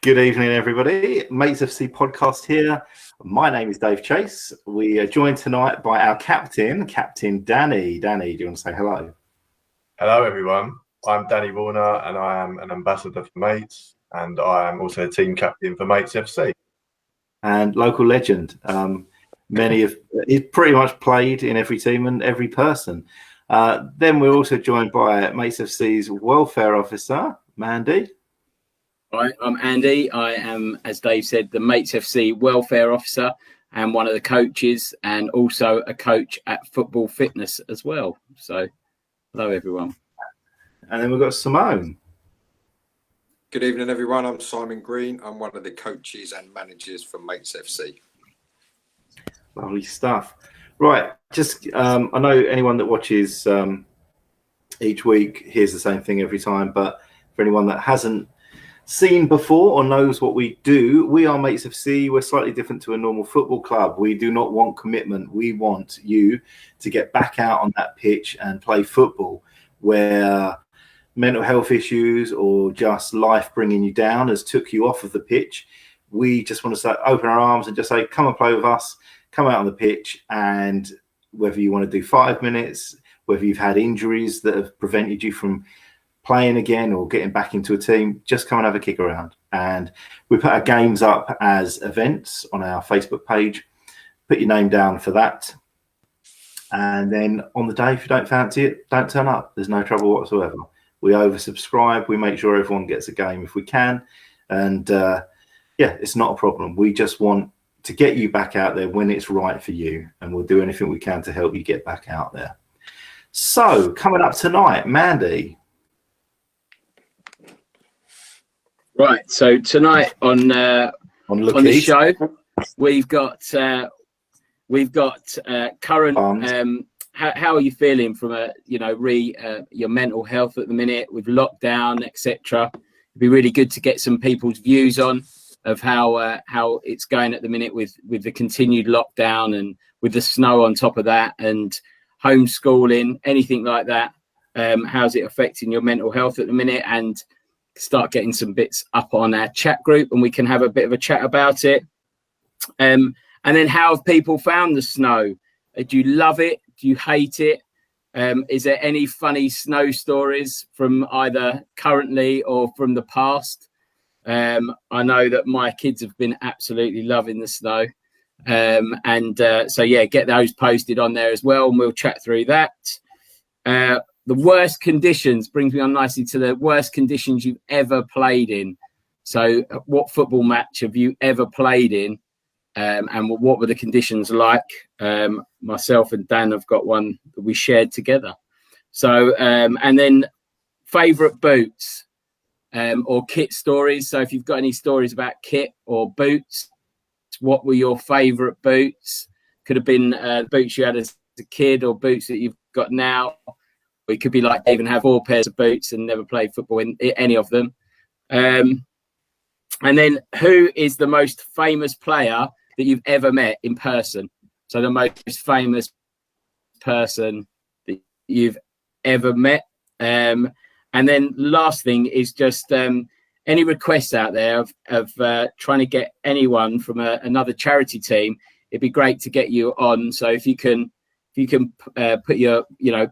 Good evening, everybody. Mates FC podcast here. My name is Dave Chase. We are joined tonight by our captain, Captain Danny. Danny, do you want to say hello? Hello, everyone. I'm Danny Warner, and I am an ambassador for Mates, and I am also a team captain for Mates FC. And local legend. He's pretty much played in every team and every person. Then we're also joined by Mates FC's welfare officer, Mandy. Hi, I'm Andy. I am, as Dave said, the Mates FC welfare officer and one of the coaches, and also a coach at Football Fitness as well. So, hello, everyone. And then we've got Simone. Good evening, everyone. I'm Simon Green. I'm one of the coaches and managers for Mates FC. Lovely stuff. Right, I know anyone that watches each week hears the same thing every time, but for anyone that hasn't seen before or knows what we do, we are Mates FC. We're slightly different to a normal football club. We do not want commitment. We want you to get back out on that pitch and play football, where mental health issues or just life bringing you down has took you off of the pitch. We just want to open our arms and just say, come and play with us, come out on the pitch. And whether you want to do 5 minutes, whether you've had injuries that have prevented you from playing again or getting back into a team, just come and have a kick around. And we put our games up as events on our Facebook page. Put your name down for that. And then on the day, if you don't fancy it, don't turn up. There's no trouble whatsoever. We oversubscribe. We make sure everyone gets a game if we can. And it's not a problem. We just want to get you back out there when it's right for you. And we'll do anything we can to help you get back out there. So coming up tonight, Mandy. Right. So tonight on the show, we've got current. How are you feeling from your mental health at the minute with lockdown, etc.? It'd be really good to get some people's views on of how it's going at the minute with the continued lockdown and with the snow on top of that and homeschooling, anything like that. How's it affecting your mental health at the minute? And start getting some bits up on our chat group and we can have a bit of a chat about it. And then how have people found the snow? Do you love it? Do you hate it? Is there any funny snow stories from either currently or from the past? I know that my kids have been absolutely loving the snow. Get those posted on there as well and we'll chat through that. The worst conditions brings me on nicely to the worst conditions you've ever played in. So what football match have you ever played in? And what were the conditions like? Myself and Dan have got one that we shared together. So, and then favourite boots or kit stories. So if you've got any stories about kit or boots, what were your favourite boots? Could have been boots you had as a kid or boots that you've got now. It could be like even have 4 pairs of boots and never played football in any of them. And then who is the most famous player that you've ever met in person? So the most famous person that you've ever met. And then last thing is just any requests out there of trying to get anyone from another charity team. It'd be great to get you on. So if you can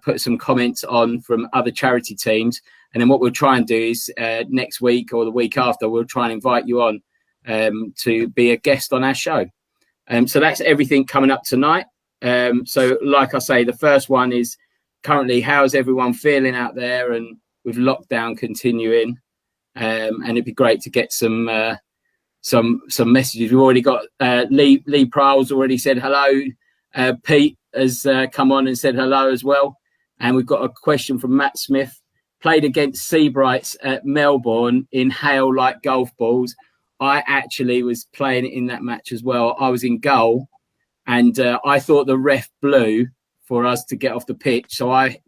put some comments on from other charity teams, and then what we'll try and do is next week or the week after, we'll try and invite you on to be a guest on our show. So that's everything coming up tonight. So like I say, the first one is currently how's everyone feeling out there and with lockdown continuing. And it'd be great to get some messages. We've already got Lee Prowles already said hello. Pete has come on and said hello as well. And we've got a question from Matt Smith. Played against Seabrights at Melbourne in hail like golf balls. I actually was playing in that match as well. I was in goal and I thought the ref blew for us to get off the pitch. So I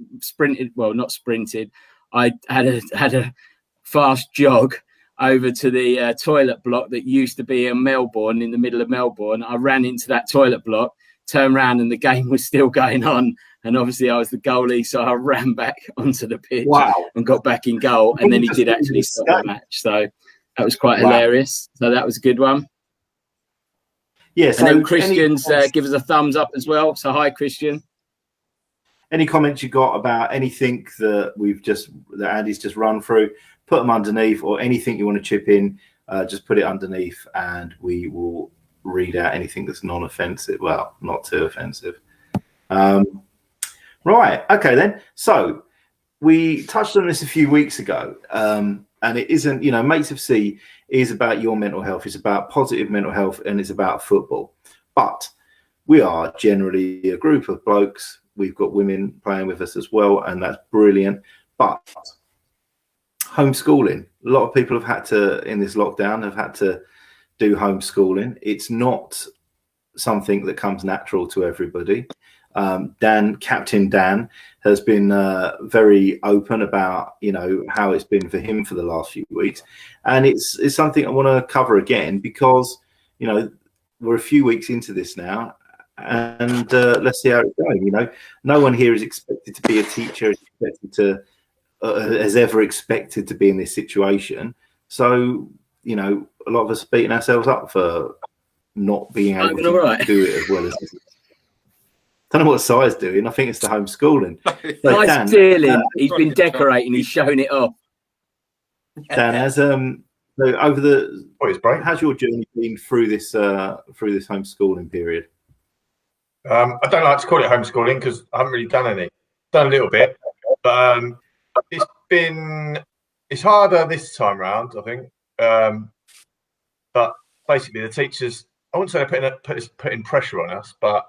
not sprinted. I had a fast jog over to the toilet block that used to be in Melbourne, in the middle of Melbourne. I ran into that toilet block, turned around and the game was still going on. And obviously I was the goalie, so I ran back onto the pitch and got back in goal. And then he did actually stop the match. So That was quite Wow. hilarious. So that was a good one. Yeah. And So then Christian's give us a thumbs up as well. So hi, Christian. any comments you got about anything that Andy's just run through, put them underneath, or anything you want to chip in, just put it underneath, and we will read out anything that's non-offensive. Well, not too offensive. Right. Okay then. So we touched on this a few weeks ago, and it isn't. Mates FC is about your mental health. It's about positive mental health, and it's about football. But we are generally a group of blokes. We've got women playing with us as well, and that's brilliant. But homeschooling, a lot of people have had to, in this lockdown, have had to do homeschooling. It's not something that comes natural to everybody. Captain Dan has been very open about, how it's been for him for the last few weeks. And it's something I want to cover again because, we're a few weeks into this now. And let's see how it's going. No one here is expected to be a teacher, has ever expected to be in this situation. So, a lot of us are beating ourselves up for not being able to do it as well as this. I don't know what Si's doing. I think it's the homeschooling. So Nice stealing. He's been decorating. He's showing it off. Dan, how's your journey been through this homeschooling period? I don't like to call it homeschooling because I haven't really done any. Done a little bit, but it's harder this time round, I think. But basically, the teachers, I wouldn't say they're putting pressure on us, but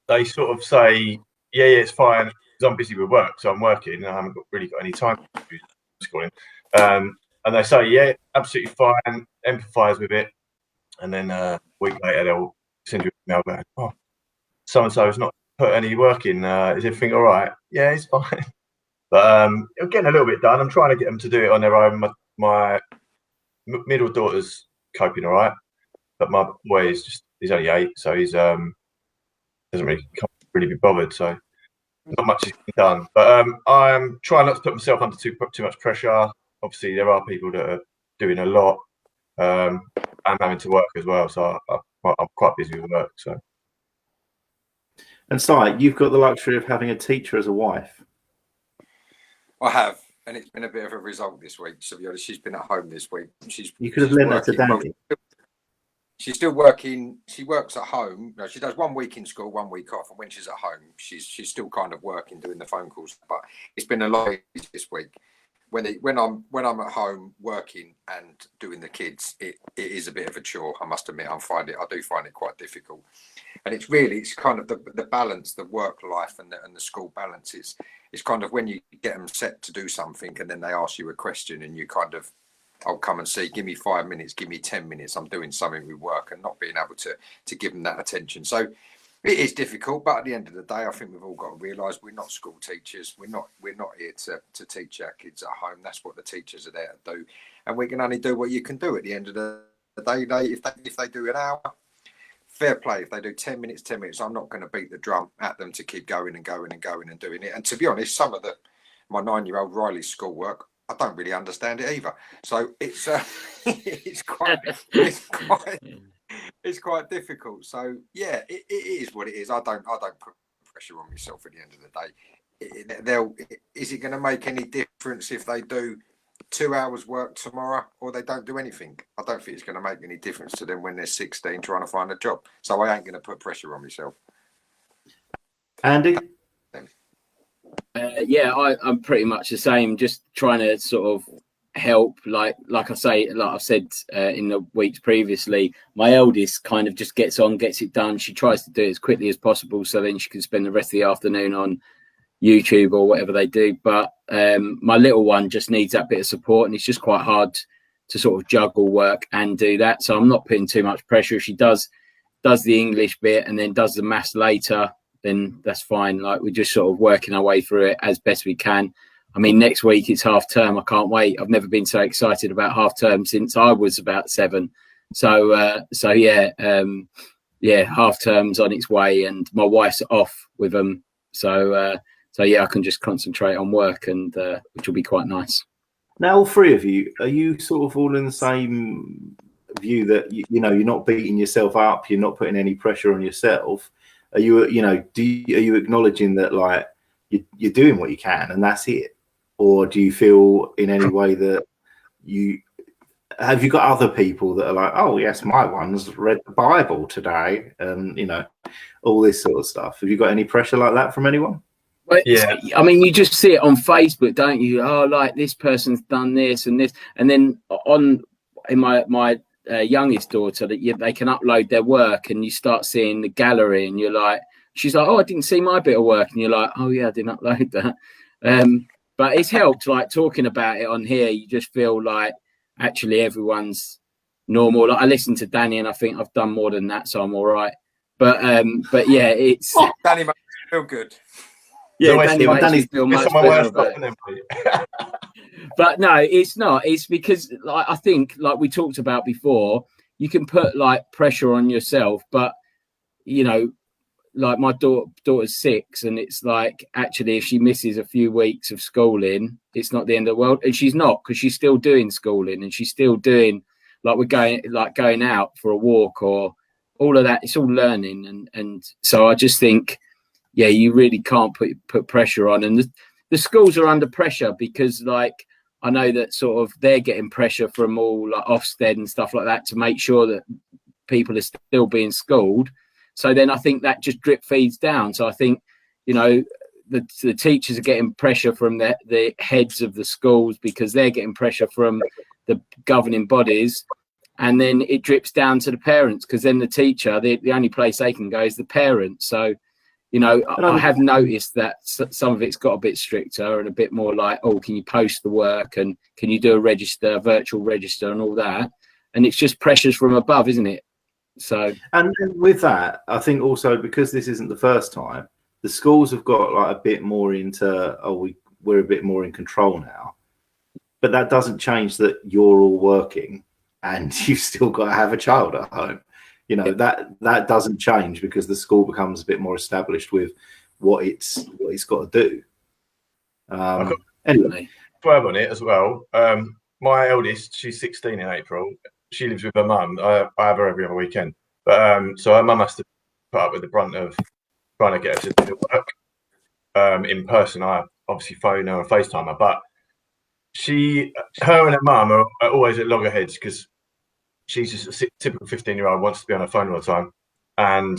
they sort of say, yeah, it's fine because I'm busy with work, so I'm working and I haven't really got any time to do schooling. And they say, yeah, absolutely fine, empathise with it, and then a week later they'll send you an email going, oh, so-and-so has not put any work in. Is everything all right? Yeah, it's fine. But I'm getting a little bit done. I'm trying to get them to do it on their own. My middle daughter's coping all right, but my boy he's only 8, so he's can't really be bothered. So not much is done. But I'm trying not to put myself under too much pressure. Obviously, there are people that are doing a lot. I'm having to work as well, so I'm quite busy with work. So. And Si, you've got the luxury of having a teacher as a wife. I have, and it's been a bit of a result this week. To be honest, she's been at home this week. You could have lent her to Danny. She's still working. She works at home. She does 1 week in school, 1 week off, and when she's at home, she's still kind of working, doing the phone calls. But it's been a lot this week. When I'm at home working and doing the kids, it is a bit of a chore. I must admit, I do find it quite difficult. And it's kind of the balance, the work life and the school balance is kind of when you get them set to do something and then they ask you a question and you kind of, I'll come and see, give me 5 minutes, give me 10 minutes. I'm doing something with work and not being able to give them that attention. So it is difficult, but at the end of the day, I think we've all got to realise we're not school teachers. We're not here to teach our kids at home. That's what the teachers are there to do, and we can only do what you can do. At the end of the day, if they do an hour, fair play. If they do 10 minutes, 10 minutes. I'm not going to beat the drum at them to keep going and going and going and doing it. And to be honest, some of my 9-year-old Riley's schoolwork, I don't really understand it either. So it's quite difficult. So yeah, it is what it is. I don't put pressure on myself at the end of the day. Is it going to make any difference if they do 2 hours work tomorrow or they don't do anything? I don't think it's going to make any difference to them when they're 16 trying to find a job. So I ain't going to put pressure on myself. Andy? I'm pretty much the same. Just trying to sort of help, like I say, like I've said in the weeks previously, my eldest kind of just gets on, gets it done. She tries to do it as quickly as possible so then she can spend the rest of the afternoon on YouTube or whatever they do. But my little one just needs that bit of support, and it's just quite hard to sort of juggle work and do that. So I'm not putting too much pressure. If she does the English bit and then does the maths later, then that's fine. Like, we're just sort of working our way through it as best we can. I mean, next week it's half term. I can't wait. I've never been so excited about half term since I was about 7. So half term's on its way, and my wife's off with them. So I can just concentrate on work, and which will be quite nice. Now, all three of you, are you sort of all in the same view that you know you're not beating yourself up, you're not putting any pressure on yourself? Are you, you know, are you acknowledging that like you're doing what you can and that's it, or do you feel in any way that you have you got other people that are like, oh yes, my one's read the Bible today, and you know, all this sort of stuff? Have you got any pressure like that from anyone? Well, Yeah. I mean, you just see it on Facebook, don't you? Oh, like this person's done this and this, and then in my youngest daughter, that they can upload their work, and you start seeing the gallery, and you're like, she's like, oh, I didn't see my bit of work, and you're like, oh yeah, I didn't upload that. But it's helped, like talking about it on here. You just feel like actually everyone's normal. Like I listen to Danny, and I think I've done more than that, so I'm all right. But yeah, it's Danny makes me feel good. Yeah, Danny makes me feel much better about it. But no, it's not. It's because like I think, like we talked about before, you can put like pressure on yourself, but you know, like my daughter's 6, and it's like actually if she misses a few weeks of schooling, it's not the end of the world. And she's not, because she's still doing schooling, and she's still doing like we're going out for a walk or all of that. It's all learning, and so I just think, yeah, you really can't put pressure on, and the schools are under pressure because like I know that sort of they're getting pressure from all like Ofsted and stuff like that to make sure that people are still being schooled. So then I think that just drip feeds down. So I think, you know, the teachers are getting pressure from the heads of the schools because they're getting pressure from the governing bodies. And then it drips down to the parents, because then the teacher, the only place they can go is the parents. So, you know, I have noticed that some of it's got a bit stricter and a bit more like, oh, can you post the work and can you do a virtual register and all that? And it's just pressures from above, isn't it? So, and with that, I think also because this isn't the first time, the schools have got like a bit more into, we're a bit more in control now. But that doesn't change that you're all working and you've still got to have a child at home. You know, that doesn't change because the school becomes a bit more established with what it's got to do. Anyway, swerve on it as well. My eldest, she's 16 in April. She lives with her mum. I have her every other weekend, but so her mum has to put up with the brunt of trying to get her to do work in person. I obviously phone her and FaceTime her, but her and her mum are always at loggerheads because she's just a typical 15-year-old, wants to be on her phone all the time, and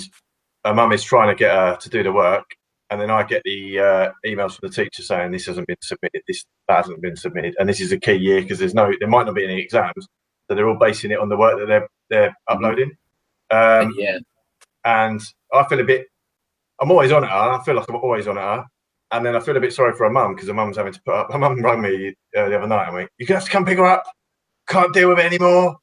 her mum is trying to get her to do the work, and then I get the emails from the teacher saying this hasn't been submitted, that hasn't been submitted, and this is a key year because there might not be any exams, so they're all basing it on the work that they're uploading. yeah. And I feel I'm always on at her. I feel like I'm always on at her. And then I feel a bit sorry for her mum because her mum's having to put up. Her mum rang me the other night and went, "You're going to have to come pick her up. Can't deal with it anymore."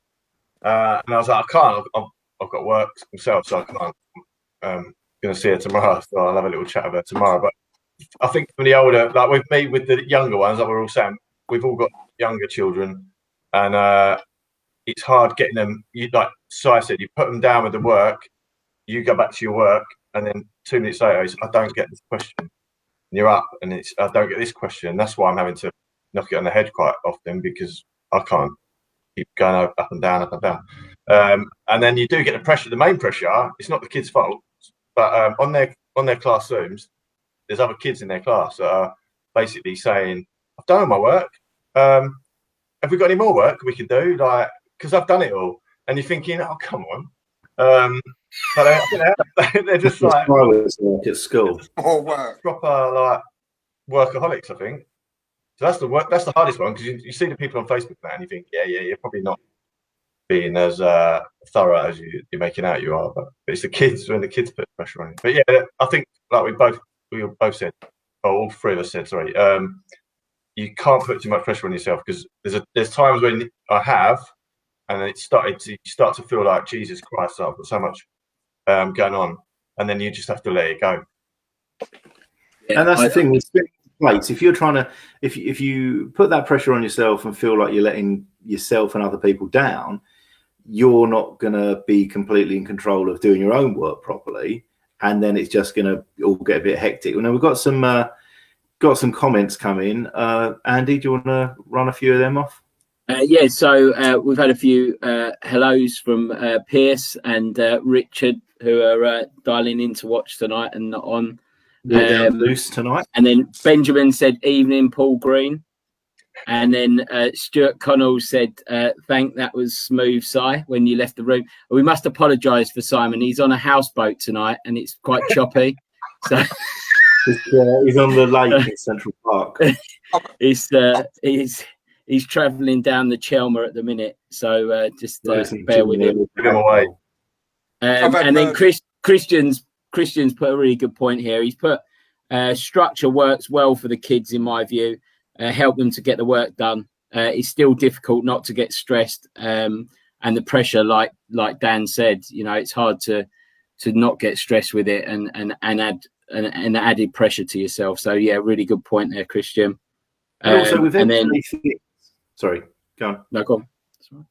And I was like, "I can't. I've got work myself, so I can't. Going to see her tomorrow, so I'll have a little chat with her tomorrow." But I think for the older, like with me, with the younger ones, like we're all saying, we've all got younger children, and it's hard getting them. Like Si said, you put them down with the work, you go back to your work, and then 2 minutes later, it's, I don't get this question. And you're up, and it's, I don't get this question. That's why I'm having to knock it on the head quite often because I can't keep going up and down, up and down. And then you do get the pressure. The main pressure, it's not the kids' fault, but on their class Zooms, there's other kids in their class that are basically saying, "I've done all my work. Have we got any more work we can do? Like, because I've done it all." And you're thinking, "Oh, come on." But they're just like at school. More work. Proper like workaholics, I think. So that's the hardest one, because you see the people on Facebook now and you think, yeah, you're probably not being as thorough as you're making out you are, but it's the kids, when the kids put pressure on you. But yeah, I think like we both said, or all three of us said, sorry, you can't put too much pressure on yourself, because there's times when I have, and you start to feel like, Jesus Christ, I've got so much going on, and then you just have to let it go. Yeah, and that's the thing with plates. If you're trying to, if you put that pressure on yourself and feel like you're letting yourself and other people down, you're not going to be completely in control of doing your own work properly, and then it's just going to all get a bit hectic. Now we've got some got some comments come in. Andy, do you want to run a few of them off? Yeah, so we've had a few hellos from Pierce and Richard, who are dialing in to watch tonight and not on. Loose tonight. And then Benjamin said, "Evening, Paul Green." And then Stuart Connell said, that was smooth, Si, when you left the room. We must apologise for Simon. He's on a houseboat tonight and it's quite choppy. So he's on the lake in Central Park. He's travelling down the Chelmer at the minute. So just bear with him. Away. And then Christian's put a really good point here. He's put structure works well for the kids, in my view. Help them to get the work done. It's still difficult not to get stressed, and the pressure, like Dan said, it's hard to not get stressed with it and add an added pressure to yourself. So yeah, really good point there, Christian. Also, with sorry, go on. No, go on. I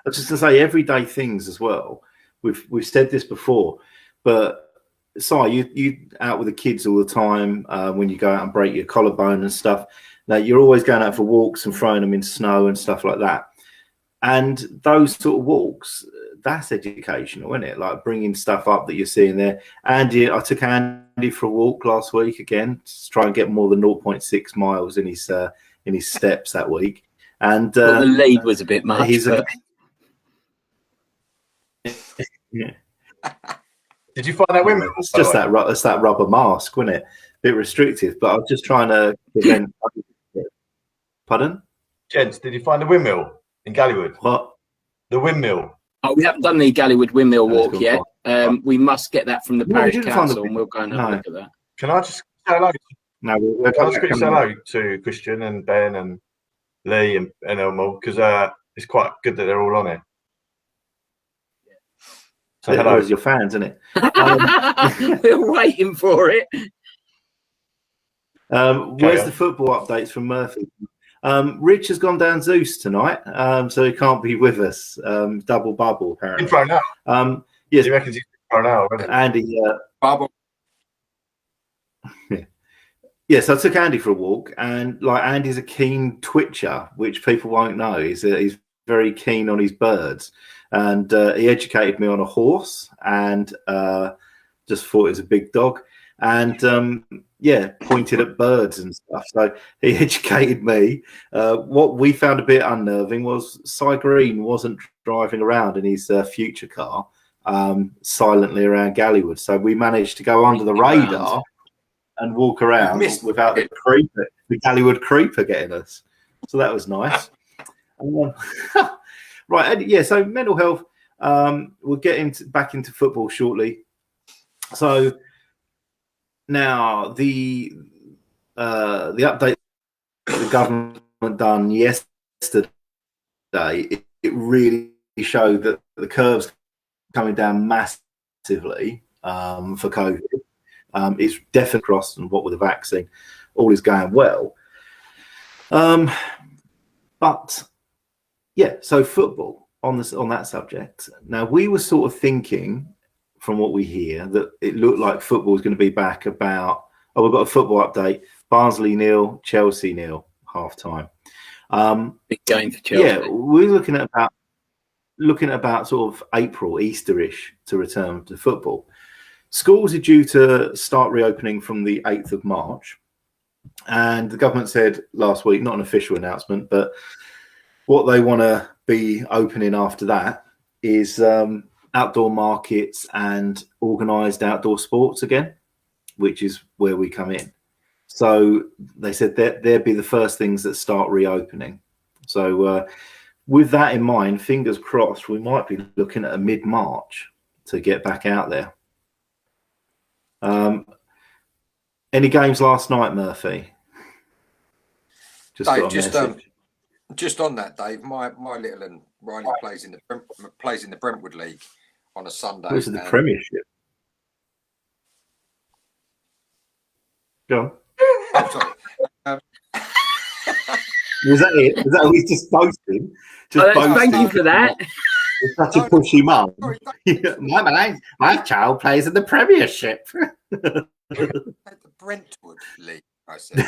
was just to say everyday things as well. We've said this before, but Si, you out with the kids all the time when you go out and break your collarbone and stuff. Now, you're always going out for walks and throwing them in snow and stuff like that. And those sort of walks, that's educational, isn't it? Like bringing stuff up that you're seeing there. Andy, I took Andy for a walk last week again to try and get more than 0.6 miles in his steps that week. And the lead was a bit much. Yeah. Did you find that windmill? It's just that rubber mask, wasn't it? A bit restrictive, but I was just trying to prevent. Pardon? Gents, did you find the windmill in Gallywood? What? The windmill. Oh, we haven't done the Gallywood windmill walk yet. We must get that from the parish council, and we'll go and have a look at that. Can I just say hello? No, Can I just quickly say hello to Christian and Ben and Lee and Elmo, because it's quite good that they're all on it. So hello. Your fans, isn't it? We're waiting for it. Where's the football updates from Murphy? Rich has gone down Zeus tonight, so he can't be with us. Double bubble, apparently. He's thrown out. Yes, he reckons he's thrown out, isn't it? Andy. Bubble. Yes, I took Andy for a walk, and like Andy's a keen twitcher, which people won't know. He's very keen on his birds, and he educated me on a horse, and just thought it was a big dog, and pointed at birds and stuff. So he educated me. What we found a bit unnerving was Cy Green wasn't driving around in his future car silently around Gallywood, so we managed to go under the radar and walk around without the Gallywood creeper getting us. So that was nice. Right, yeah. So mental health. We'll get back into football shortly. So now the update the government done yesterday, it really showed that the curve's coming down massively for COVID. It's definitely crossed, and what with the vaccine, all is going well. But yeah, so football on that subject. Now we were sort of thinking, from what we hear, that it looked like football was going to be back about. Oh, we've got a football update: Barnsley 0, Chelsea 0, half time. Big game for Chelsea. Yeah, we're looking at about sort of April, Easterish to return to football. Schools are due to start reopening from the 8th of March. And the government said last week, not an official announcement, but what they want to be opening after that is outdoor markets and organised outdoor sports again, which is where we come in. So they said that they'd be the first things that start reopening. So with that in mind, fingers crossed, we might be looking at a mid-March to get back out there. Any games last night, Murphy? Dave, just on that, Dave. My little and Riley plays in the Brentwood League on a Sunday. This is the Premiership. Go on. I'm sorry. Was that it? Was that what he's just boasting? Thank you for that. It's such a pushy mum. My child plays in the Premiership. The Brentwood League. I said.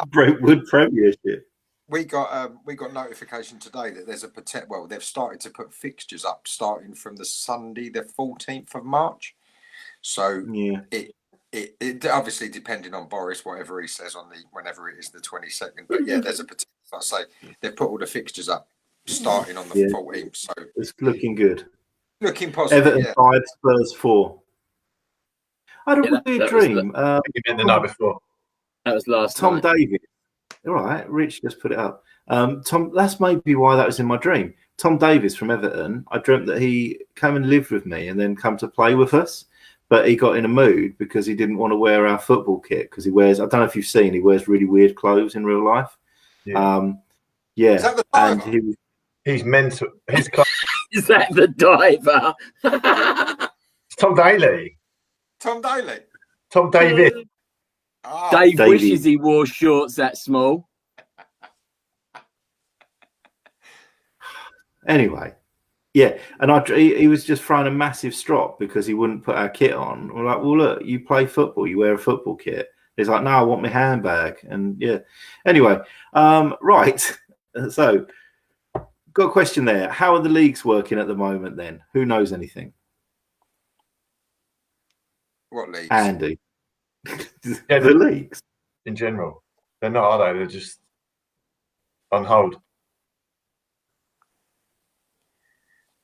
Brentwood Premiership. We got notification today that there's they've started to put fixtures up starting from the Sunday, the 14th of March. So Yeah. It obviously depending on Boris, whatever he says on whenever it is the 22nd. But yeah, there's a potential. I say they've put all the fixtures up starting on the 14th. So it's looking good. Looking positive. Everton 5, Spurs 4. I had a weird dream. You meant the night before. That was last Tom night. Davies. All right, Rich just put it up. Tom, that's maybe why that was in my dream. Tom Davies from Everton. I dreamt that he came and lived with me and then come to play with us. But he got in a mood because he didn't want to wear our football kit because he wears. I don't know if you've seen. He wears really weird clothes in real life. Yeah. Is that the diver? And he's mental. His Is that the diver? It's Tom Daly. Tom Daly. Tom Davis. Dave Davey. wishes he wore shorts that small. Anyway, yeah, and he was just throwing a massive strop because he wouldn't put our kit on. We're like, well, look, you play football, you wear a football kit. He's like, no, I want my handbag. And yeah, anyway, right. So, got a question there. How are the leagues working at the moment then? Who knows anything? What leagues? Andy. Yeah, the leagues. In general. They're not, are they? They're just on hold.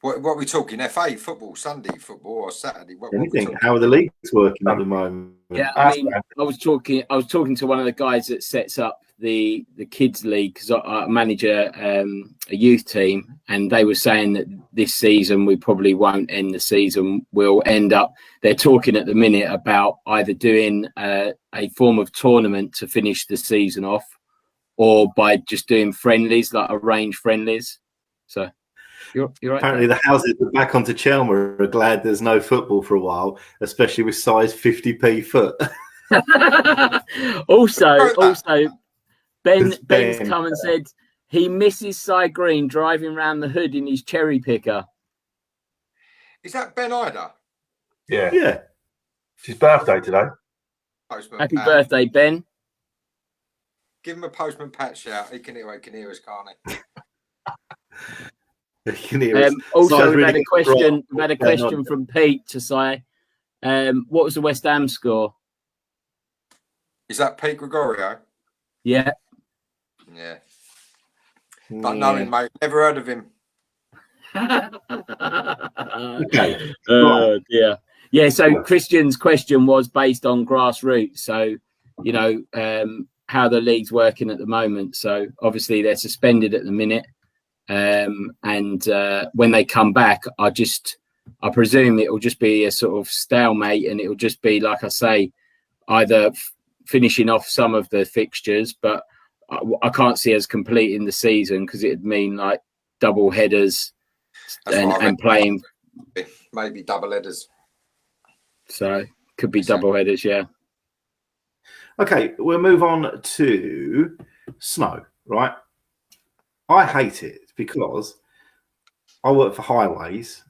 What are we talking? FA football, Sunday football, or Saturday? What Anything? How are the leagues working at the moment? Yeah, I mean, I was talking to one of the guys that sets up the kids league because I manage a youth team, and they were saying that this season we probably won't end the season. We'll end up. They're talking at the minute about either doing a form of tournament to finish the season off, or by just doing friendlies, like arranged friendlies. So. You're right. Apparently, the houses are back onto Chelmer are glad there's no football for a while, especially with size 50p foot. also, Ben's come and said he misses Cy Green driving around the hood in his cherry picker. Is that Ben Ida? Yeah. Yeah. It's his birthday today. Postman Happy Pat. birthday, Ben. Give him a Postman Pat shout. He can hear us, can't he? Also, we've had a question. We've had a question from Pete to say, what was the West Ham score? Is that Pete Gregorio? Yeah. Yeah. Not knowing, mate. Never heard of him. Okay. Yeah. Yeah. So Christian's question was based on grassroots. So, you know, how the league's working at the moment. So obviously they're suspended at the minute. And when they come back, I presume it will just be a sort of stalemate, and it will just be, like I say, either finishing off some of the fixtures, but I can't see us completing the season because it'd mean like double headers and playing. Maybe double headers. So could be double headers, yeah. Okay, we'll move on to snow, right? I hate it because I work for highways.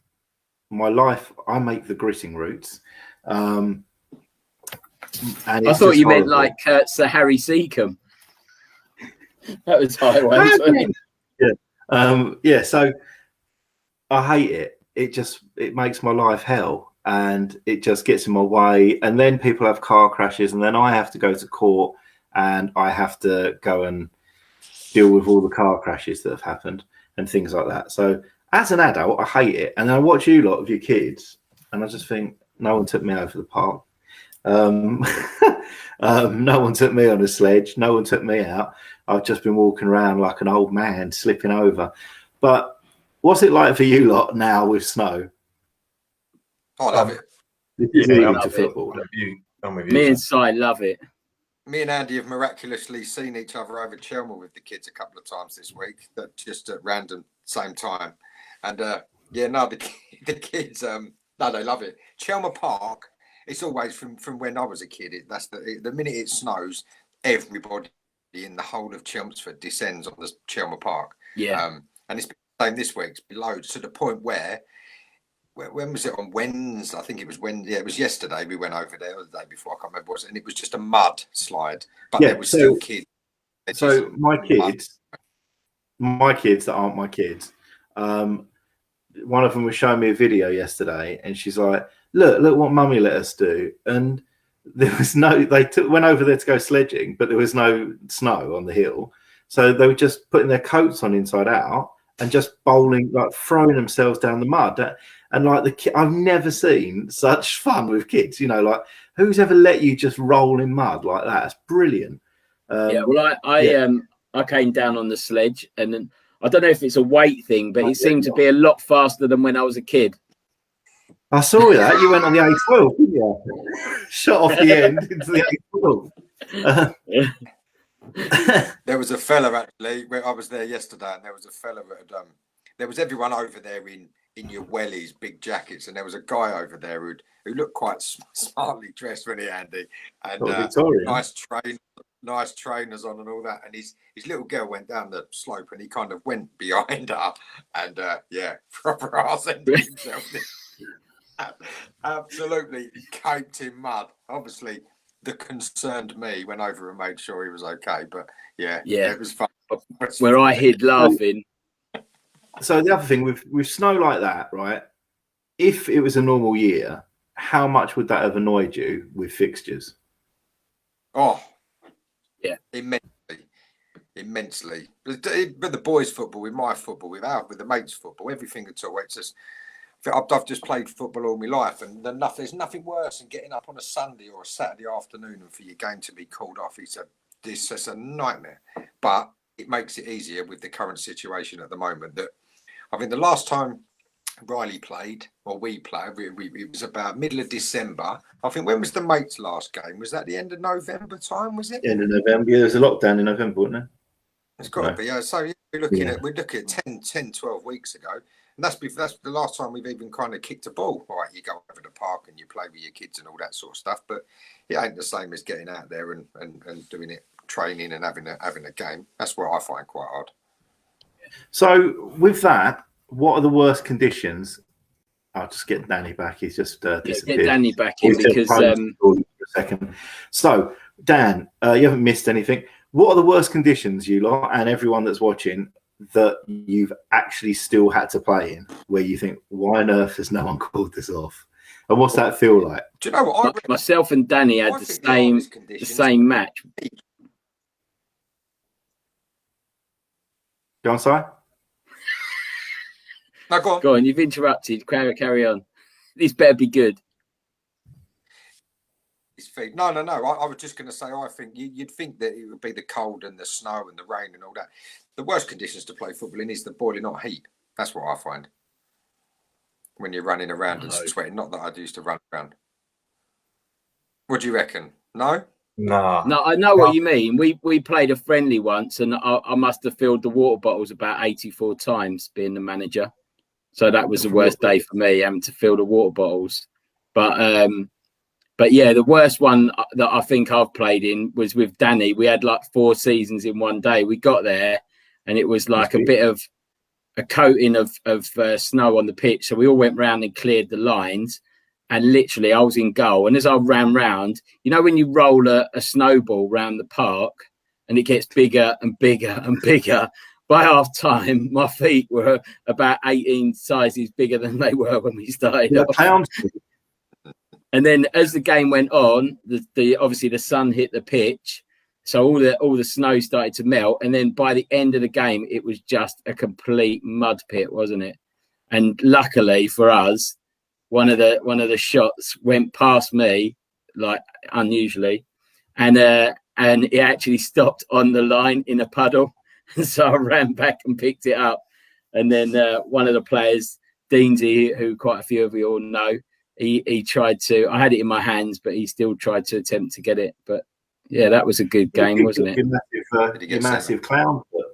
My life, I make the gritting routes. And I thought you meant like Sir Harry Seacombe. That was highways. Yeah. So I hate it. It makes my life hell, and it just gets in my way. And then people have car crashes, and then I have to go to court, and I have to go and deal with all the car crashes that have happened and things like that. So as an adult, I hate it. And I watch you lot of your kids, and I just think, no one took me over the park. No one took me on a sledge. No one took me out. I've just been walking around like an old man, slipping over. But what's it like for you lot now with snow? I love it. This is leading to football. Me and Si love it. Me and Andy have miraculously seen each other over Chelmer with the kids a couple of times this week, that just at random same time. And the kids, no, they love it. Chelmer Park, it's always from when I was a kid. That's the minute it snows, everybody in the whole of Chelmsford descends on the Chelmer Park. Yeah. And it's been the same this week. It's been loads to the point where when was it on Wednesday? I think it was Wednesday. Yeah, it was yesterday. We went over there, or the day before. I can't remember what it was, and it was just a mud slide, but Yeah, there was still kids. So my kids that aren't my kids, one of them was showing me a video yesterday, and she's like, "Look what Mummy let us do." And there was no. Went over there to go sledging, but there was no snow on the hill, so they were just putting their coats on inside out and just bowling, like throwing themselves down the mud. And like I've never seen such fun with kids. You know, like who's ever let you just roll in mud like that? It's brilliant. Yeah, well, I came down on the sledge, and then I don't know if it's a weight thing, but it seemed to be a lot faster than when I was a kid. I saw that. You went on the A12, didn't you? Shot off the end into the A12. There was a fella actually. I was there yesterday, and there was a fella that there was everyone over there in your wellies, big jackets, and there was a guy over there who looked quite smartly dressed, really, Andy, and nice trainers on and all that. And his little girl went down the slope, and he kind of went behind her, and proper arse ended himself. Absolutely caked in mud. Obviously, the concerned me went over and made sure he was okay. But yeah, it was fun. Where I hid laughing. So the other thing with snow like that, right? If it was a normal year, how much would that have annoyed you with fixtures? Oh, yeah, immensely. But the boys' football, with my football, with the mates' football, everything at all. It's just I've just played football all my life, and there's nothing worse than getting up on a Sunday or a Saturday afternoon and for your game to be called off. It's just a nightmare. But it makes it easier with the current situation at the moment. That I think the last time Riley played, or we played, it was about middle of December. I think when was the mates' last game? Was that the end of November time? Was it? End of November. Yeah, there was a lockdown in November, wasn't there? It's got to be. Yeah. So we're looking at 10, 12 weeks ago. And that's the last time we've even kind of kicked a ball. All right, you go over the park and you play with your kids and all that sort of stuff. But it ain't the same as getting out there and doing it, training and having a game. That's what I find quite odd. So with that, what are the worst conditions? I'll just get Danny back. He's just disappeared. Get Danny back in because for a second. So Dan, you haven't missed anything. What are the worst conditions, you lot, and everyone that's watching, that you've actually still had to play in, where you think, why on earth has no one called this off? And what's that feel like? Do you know what? Myself and Danny had the same match. Go on, Si. No, go on. Go on, you've interrupted. Carry on. This better be good. No. I was just going to say, I think you'd think that it would be the cold and the snow and the rain and all that. The worst conditions to play football in is the boiling hot heat. That's what I find. When you're running around and sweating. Not that I used to run around. What do you reckon? No? No, I know what you mean. We played a friendly once, and I must have filled the water bottles about 84 times being the manager. So that was the worst day for me, having to fill the water bottles. But yeah, the worst one that I think I've played in was with Danny. We had like 4 seasons in one day. We got there, and it was like a bit of a coating of snow on the pitch. So we all went round and cleared the lines. And literally, I was in goal. And as I ran round, you know, when you roll a snowball round the park and it gets bigger and bigger and bigger, by half time, my feet were about 18 sizes bigger than they were when we started. And then as the game went on, obviously the sun hit the pitch. So all the snow started to melt. And then by the end of the game, it was just a complete mud pit, wasn't it? And luckily for us, one of the shots went past me, like unusually, and it actually stopped on the line in a puddle. And so I ran back and picked it up. And then one of the players, Deansy, who quite a few of you all know, he tried to. I had it in my hands, but he still tried to attempt to get it. But yeah, that was a good game, wasn't it? Massive clown. But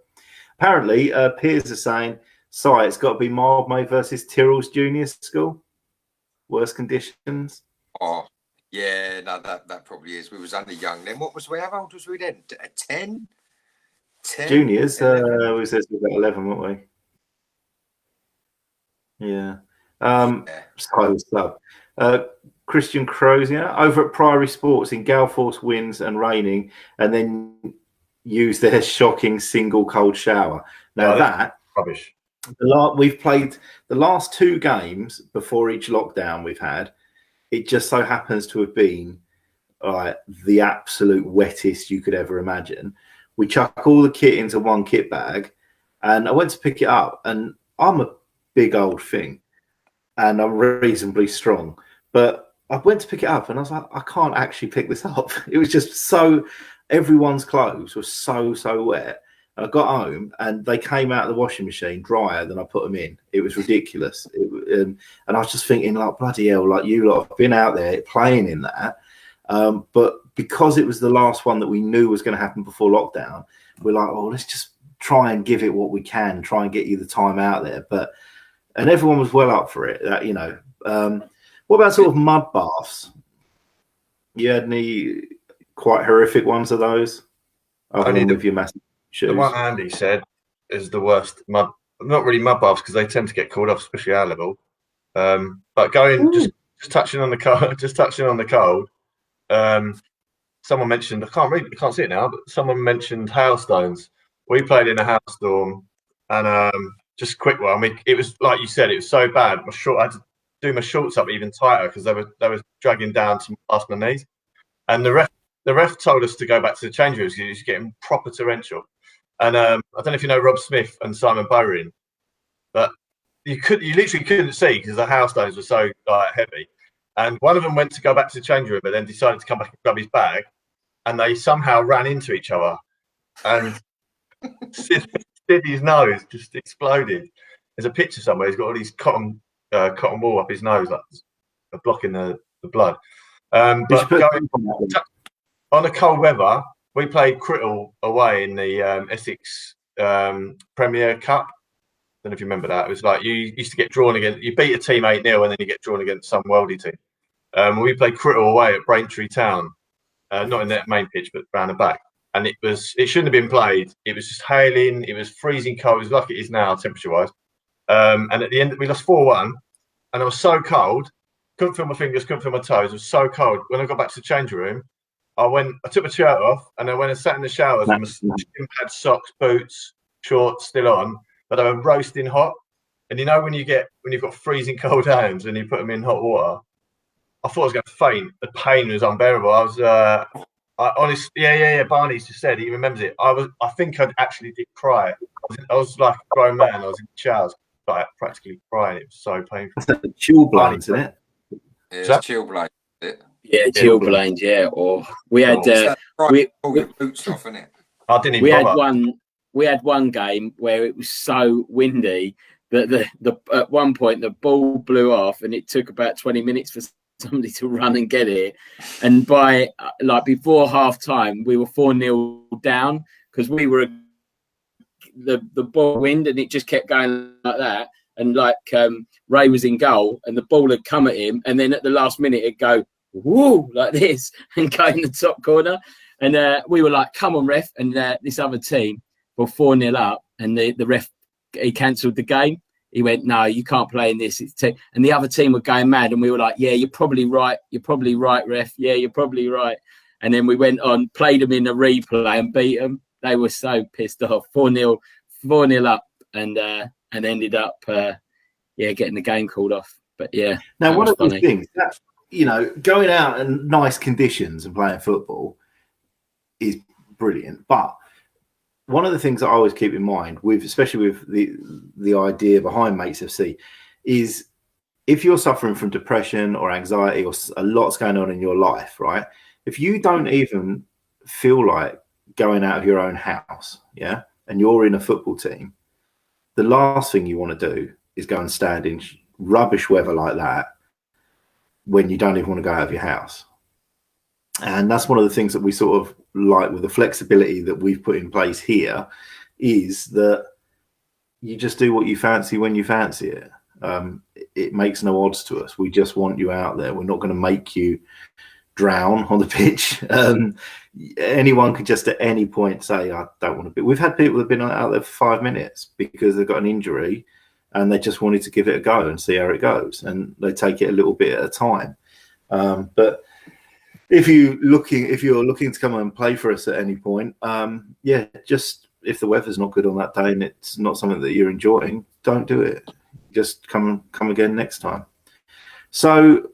apparently, peers are saying, "Sorry, it's got to be Mildmay versus Tyrrell's Junior School. Worst conditions." Oh, yeah, no, that probably is. We was only young then. How old was we then? 10? Juniors, we said we were about 11, weren't we? Yeah. Style sub. Christian Crozier over at Priory Sports in gale force winds and raining, and then use their shocking single cold shower. Now that rubbish. We've played the last 2 games before each lockdown we've had. It just so happens to have been the absolute wettest you could ever imagine. We chuck all the kit into one kit bag, and I went to pick it up, and I'm a big old thing, and I'm reasonably strong, but I went to pick it up, and I was like, I can't actually pick this up. It was just so, everyone's clothes were so wet. I got home and they came out of the washing machine drier than I put them in. It was ridiculous. And I was just thinking, like, bloody hell, like, you lot have been out there playing in that. But because it was the last one that we knew was going to happen before lockdown, we're like, oh, let's just try and give it what we can, try and get you the time out there. And everyone was well up for it, you know. What about sort of mud baths? You had any quite horrific ones of those? With your massive shoes. The one Andy said is the worst mud. Not really mud baths because they tend to get called off, especially our level. But going just touching on the cold. Someone mentioned, I can't see it now, but someone mentioned hailstones. We played in a hailstorm, and just a quick one. It was like you said, it was so bad. I had to do my shorts up even tighter because they were dragging down past my knees. And the ref told us to go back to the change rooms because it was getting proper torrential. And I don't know if you know Rob Smith and Simon Bowring, but you literally couldn't see because the hailstones were so heavy. And one of them went to go back to the change room, but then decided to come back and grab his bag, and they somehow ran into each other. And Sidney's nose just exploded. There's a picture somewhere. He's got all these cotton wool up his nose, like blocking the blood. But going on the cold weather, we played Crittall away in the Essex Premier Cup. I don't know if you remember that. It was like you used to get drawn against. You beat a team 8-0, and then you get drawn against some worldie team. We played Crittall away at Braintree Town, not in that main pitch, but round the back. And it shouldn't have been played. It was just hailing. It was freezing cold. It was like it is now, temperature-wise. And at the end, we lost 4-1, and I was so cold. Couldn't feel my fingers, couldn't feel my toes. It was so cold. When I got back to the change room, I took my shirt off, and I went and sat in the showers with my skin pads, socks, boots, shorts still on, but they were roasting hot. And you know when you've got freezing cold hands and you put them in hot water, I thought I was going to faint. The pain was unbearable. I was, honestly, yeah. Barney's just said he remembers it. I think I actually did cry. I was like a grown man. I was in the showers, like practically crying. It was so painful. Chill blinds, isn't it? Yeah, it's chill blade. Yeah, chilblains. Yeah, or we had pull your boots off, innit? I didn't even. We had one game where it was so windy that at one point the ball blew off, and it took about 20 minutes for somebody to run and get it. And by before half time, we were 4-0 down because we were the ball wind, and it just kept going like that. And Ray was in goal, and the ball had come at him, and then at the last minute it'd go woo like this and go in the top corner. And we were like, "Come on, ref!" And this other team were 4-0 up, and the ref he cancelled the game. He went, "No, you can't play in this." And the other team were going mad, and we were like, "Yeah, you're probably right. You're probably right, ref. Yeah, you're probably right." And then we went on, played them in a replay, and beat them. They were so pissed off, 4-0 up, and ended up, getting the game called off. But yeah. Now, one of these things that going out in nice conditions and playing football is brilliant, but one of the things that I always keep in mind, especially with the idea behind Mates FC, is if you're suffering from depression or anxiety or a lot's going on in your life, right? If you don't even feel like going out of your own house, and you're in a football team, the last thing you want to do is go and stand in rubbish weather like that when you don't even want to go out of your house. And that's one of the things that we sort of like with the flexibility that we've put in place here, is that you just do what you fancy when you fancy it. It makes no odds to us. We just want you out there. We're not going to make you drown on the pitch. Anyone could just at any point say, "I don't want to be." We've had people that have been out there for 5 minutes because they've got an injury, and they just wanted to give it a go and see how it goes, and they take it a little bit at a time. But if you're looking to come and play for us at any point, just if the weather's not good on that day and it's not something that you're enjoying, don't do it. Just come again next time. So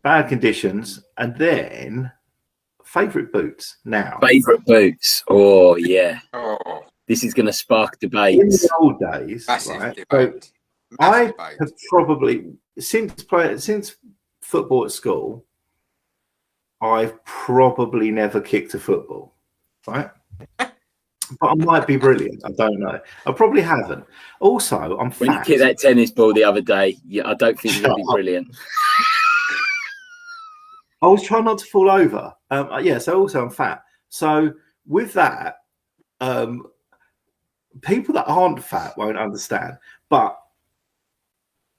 bad conditions, and then favourite boots now. Favourite boots. Oh yeah. Oh, This is going to spark In debates. the old days, massive right? debate. I Massive debate. have probably since football at school, I've probably never kicked a football, right? But I might be brilliant. I don't know. I probably haven't. Also, I'm When you fat. kicked that tennis ball the other day, I don't think you're going to be brilliant. I was trying not to fall over. So also I'm fat. So with that, people that aren't fat won't understand. But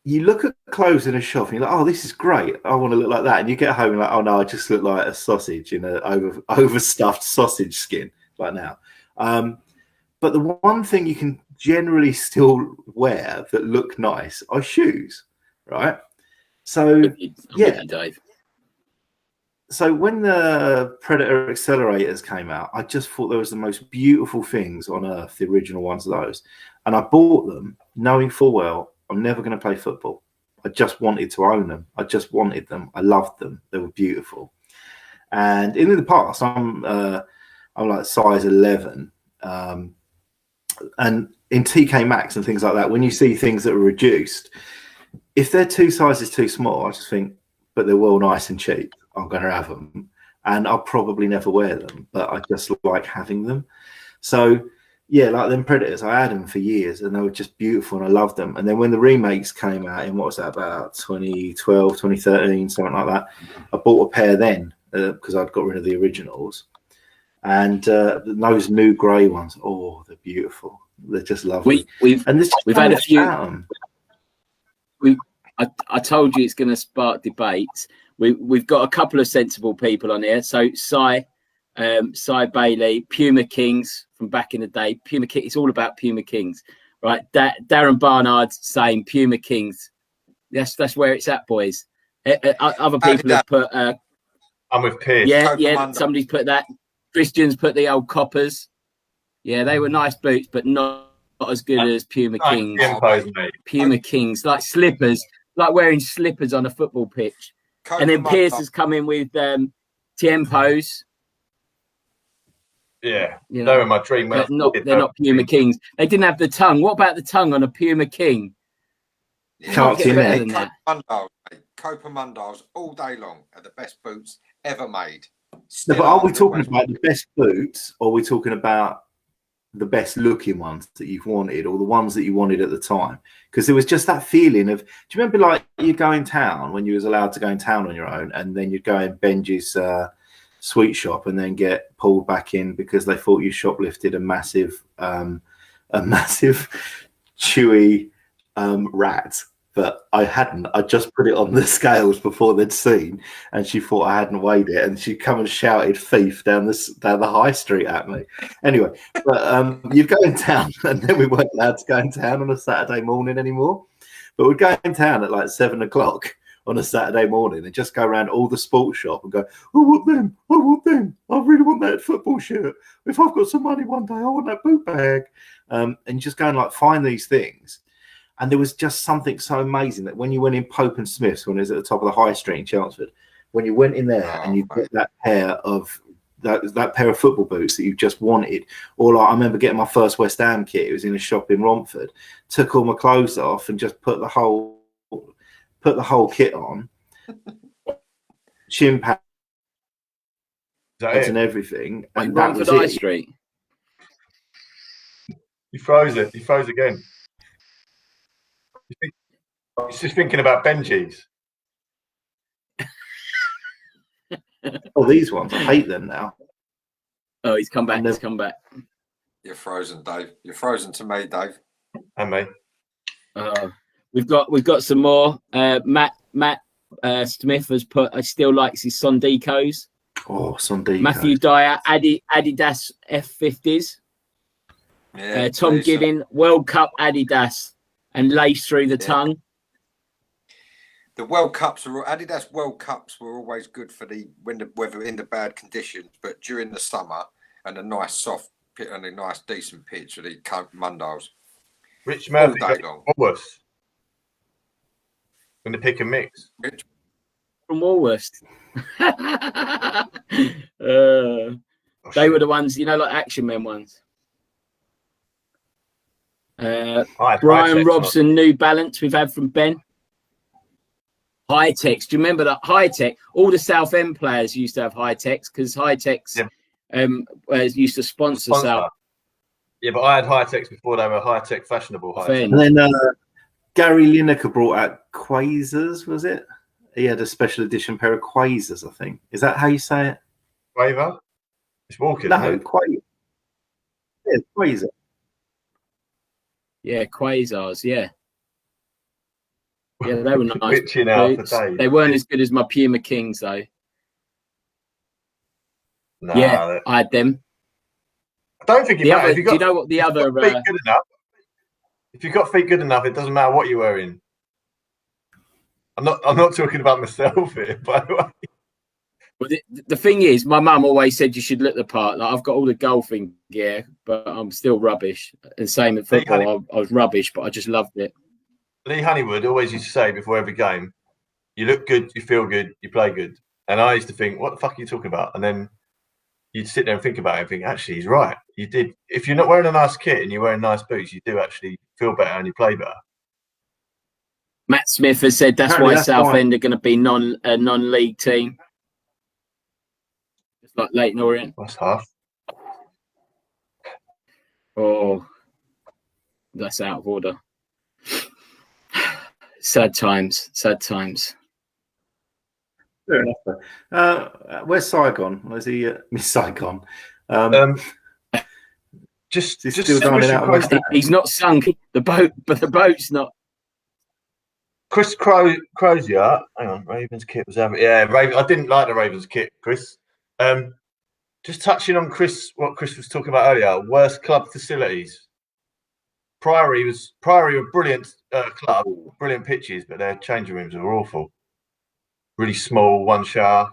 you look at clothes in a shop and you're like, oh, this is great. I want to look like that. And you get home and like, oh no, I just look like a sausage in an overstuffed sausage skin like now. But the one thing you can generally still wear that look nice are shoes, right? So I'm with you, Dave. So when the Predator accelerators came out, I just thought there was the most beautiful things on earth, the original ones of those. And I bought them knowing full well I'm never going to play football. I just wanted to own them. I just wanted them. I loved them. They were beautiful. And in the past, I'm like size 11. And in TK Maxx and things like that, when you see things that are reduced, if they're 2 sizes too small, I just think, but they're well nice and cheap, I'm going to have them. And I'll probably never wear them, but I just like having them. So, yeah, like them Predators, I had them for years and they were just beautiful and I loved them. And then when the remakes came out in, what was that, about 2012, 2013, something like that, I bought a pair then because I'd got rid of the originals. And those new grey ones, oh, they're beautiful. They're just lovely. We've had a few. I told you it's going to spark debates. We've got a couple of sensible people on here. So Cy Bailey, Puma Kings from back in the day. Puma King. It's all about Puma Kings, right? Darren Barnard's saying Puma Kings. That's where it's at, boys. Other people have put. I'm with Pierce. Yeah. Somebody's put that. Christians put the old Coppers. Yeah, they were nice boots, but not as good as Puma Kings. Puma Kings, like slippers, like wearing slippers on a football pitch. And then Pierce has come in with Tiempos. Yeah, they were my dream. They're not Puma Kings. They didn't have the tongue. What about the tongue on a Puma King? Can't get better than that. Copa Mundials all day long are the best boots ever made. No, but are we talking about the best boots, or are we talking about the best looking ones that you've wanted, or the ones that you wanted at the time? Because there was just that feeling of, do you remember like you'd go in town when you was allowed to go in town on your own, and then you'd go in Benji's sweet shop and then get pulled back in because they thought you shoplifted a massive chewy rat. But I hadn't. I just put it on the scales before they'd seen, and she thought I hadn't weighed it, and she'd come and shouted "thief" down the high street at me. Anyway, but you'd go in town, and then we weren't allowed to go in town on a Saturday morning anymore. But we'd go in town at like 7 o'clock on a Saturday morning and just go around all the sports shop and go, "I want them. I want them. I really want that football shirt. If I've got some money one day, I want that boot bag." And you just go and like find these things. And there was just something so amazing that when you went in Pope and Smith's, when it was at the top of the high street in Chelmsford, when you went in there and you got that pair of football boots that you just wanted, or like I remember getting my first West Ham kit. It was in a shop in Romford. Took all my clothes off and just put the whole kit on, shin pads and everything. And that was High it. Street. You froze it. You froze again. He's just thinking about Benji's. Oh, these ones. I hate them now. Oh, he's come back. He's come back. You're frozen, Dave. You're frozen to me, Dave. And me. We've got some more. Matt Smith has put. I still likes his Sondicos. Oh, Sondicos. Matthew Dyer, Adidas F50s. Yeah, Tom Gidding, World Cup Adidas. and lace through the tongue. The World Cups Adidas World Cups were always good for when the weather in the bad conditions, but during the summer and a nice soft pit and a nice decent pitch for the Mundos. Rich Murphy all day long. Woolworths. In the pick and mix. Rich. From Woolworths. They were the ones, like Action Men ones. Brian Robson, New Balance we've had from Ben. High Techs. Do you remember that High Tech? All the Southend players used to have High Techs because High Techs used to sponsor South. Yeah, but I had High Techs before they were high tech, fashionable High Techs. And then Gary Lineker brought out Quasars, was it? He had a special edition pair of Quasars, I think. Is that how you say it? Quaver? It's walking. No, Quasar. Yeah, Quasar. Yeah, Quasars, yeah. Yeah, they were nice. Out they weren't as good as my Puma Kings, though. Nah, yeah, I had them. I don't think do you know what the other... feet good enough, if you've got feet good enough, it doesn't matter what you're wearing. I'm not talking about myself here, by the way. Well, the thing is, my mum always said you should look the part. Like, I've got all the golfing gear, but I'm still rubbish. And same at football, I was rubbish, but I just loved it. Lee Honeywood always used to say before every game, you look good, you feel good, you play good. And I used to think, what the fuck are you talking about? And then you'd sit there and think about it and think, actually, he's right. You did. If you're not wearing a nice kit and you're wearing nice boots, you do actually feel better and you play better. Matt Smith has said that's why Southend are going to be a non-league team. Just like Leyton Orient. That's half. Oh, that's out of order. Sad times. Fair enough. Where's Saigon? Where's he? Miss Saigon. Just still dining out. He's not sunk the boat, but the boat's not. Chris Crozier. Hang on, Ravens kit was over. Yeah, Raven. I didn't like the Ravens kit, Chris. Just touching on what Chris was talking about earlier. Worst club facilities. Priory were brilliant club, brilliant pitches, but their changing rooms were awful. Really small, one shower.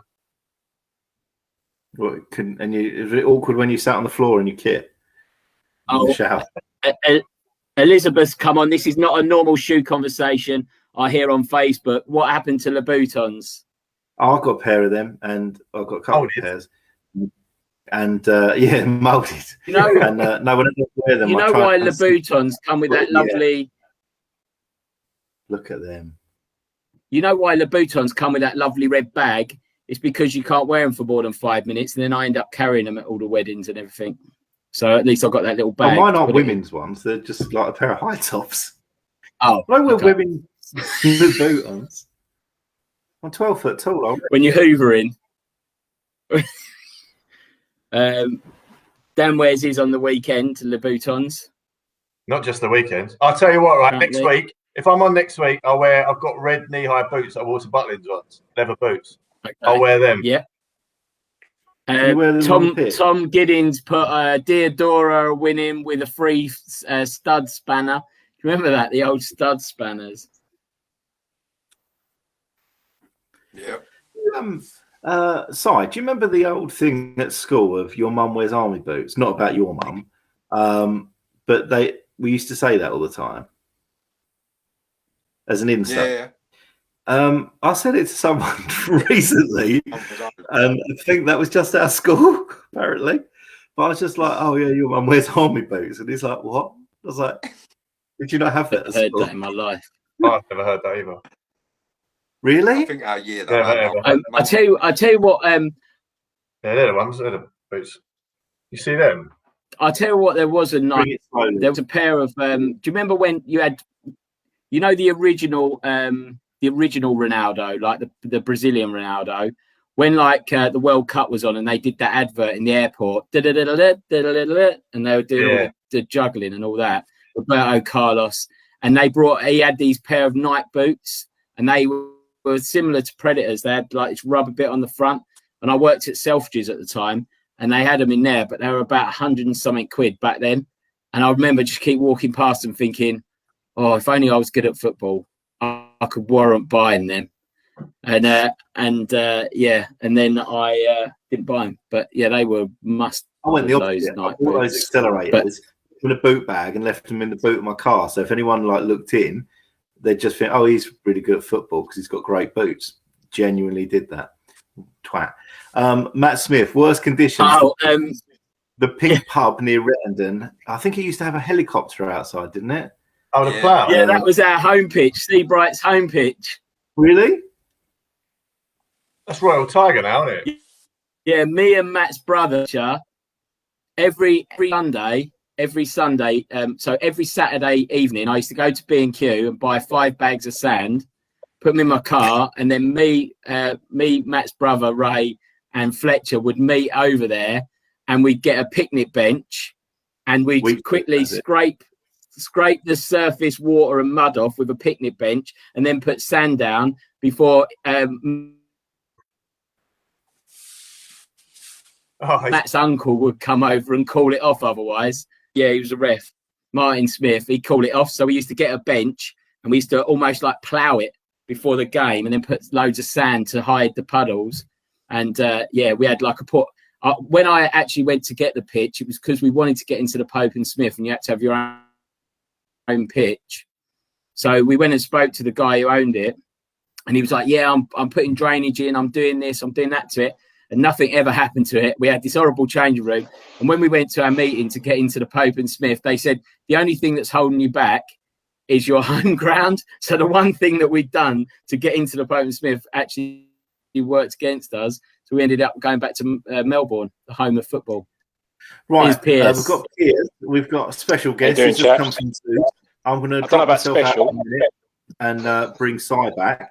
Is it awkward when you sat on the floor in your kit? Oh, shower. Elizabeth, come on! This is not a normal shoe conversation I hear on Facebook. What happened to Louboutins? I've got a pair of them, and I've got a couple of pairs. And molded. You know, and no one ever wear them. You know why Louboutins come with that lovely? Yeah. Look at them. You know why Louboutins come with that lovely red bag? It's because you can't wear them for more than 5 minutes, and then I end up carrying them at all the weddings and everything. So at least I've got that little bag. Mine aren't women's ones; they're just like a pair of high tops. Oh, I wear women's Louboutins. I'm 12 foot tall. When you're hoovering. Dan wears his on the weekend to Louboutins. Not just the weekend. I'll tell you what, right? Next week, if I'm on next week, I've got red knee-high boots. I wore to Butlins once, leather boots. Okay. I'll wear them. Yeah. Tom Giddings put Deodora winning with a free stud spanner. Do you remember that? The old stud spanners. Yeah. Si, do you remember the old thing at school of your mum wears army boots? Not about your mum, but we used to say that all the time as an insult. Yeah. I said it to someone recently, and I think that was just our school, apparently. But I was just like, "Oh yeah, your mum wears army boots," and he's like, "What?" I was like, "Did you not have that?" I've heard that in my life. I've never heard that either. Really? I think our year. I tell you what. Yeah, they're the ones. They're the boots. You see them? I tell you what. There was a night. There was a pair of. Do you remember when you had, the original Ronaldo, like the Brazilian Ronaldo, when the World Cup was on and they did that advert in the airport, and they would do the juggling and all that. Roberto Carlos, and he had these pair of Nike boots, and they were similar to Predators. They had like this rubber bit on the front, and I worked at Selfridges at the time, and they had them in there, but they were about 100 and something quid back then. And I remember just keep walking past them thinking, oh, if only I was good at football, I could warrant buying them. And then I didn't buy them. But yeah, they were must. I went the opposite. I bought those accelerators in a boot bag and left them in the boot of my car. So if anyone like looked in, they'd just think, oh, he's really good at football because he's got great boots. Genuinely did that. Twat. Matt Smith, worst conditions. Oh, the Pink Pub near Rettendon. I think it used to have a helicopter outside, didn't it? Oh, the plough. Yeah, that was our home pitch, Seabright's home pitch. Really? That's Royal Tiger now, isn't it? Yeah, me and Matt's brother, every Sunday, so every Saturday evening, I used to go to B&Q and buy 5 bags of sand, put them in my car, and then me, Matt's brother, Ray, and Fletcher would meet over there, and we'd get a picnic bench, and we'd quickly scrape the surface water and mud off with a picnic bench, and then put sand down before Matt's uncle would come over and call it off otherwise. Yeah, he was a ref. Martin Smith, he'd call it off. So we used to get a bench and we used to almost like plough it before the game and then put loads of sand to hide the puddles. And we had like a put. When I actually went to get the pitch, it was because we wanted to get into the Pope and Smith and you had to have your own pitch. So we went and spoke to the guy who owned it and he was like, yeah, I'm putting drainage in, I'm doing this, I'm doing that to it. And nothing ever happened to it. We had this horrible changing room. And when we went to our meeting to get into the Pope and Smith, they said, the only thing that's holding you back is your home ground. So the one thing that we'd done to get into the Pope and Smith actually worked against us. So we ended up going back to Melbourne, the home of football. Right. We've got a special guest who's just come from Sue. I'm going to drop myself out in a minute and bring Si back.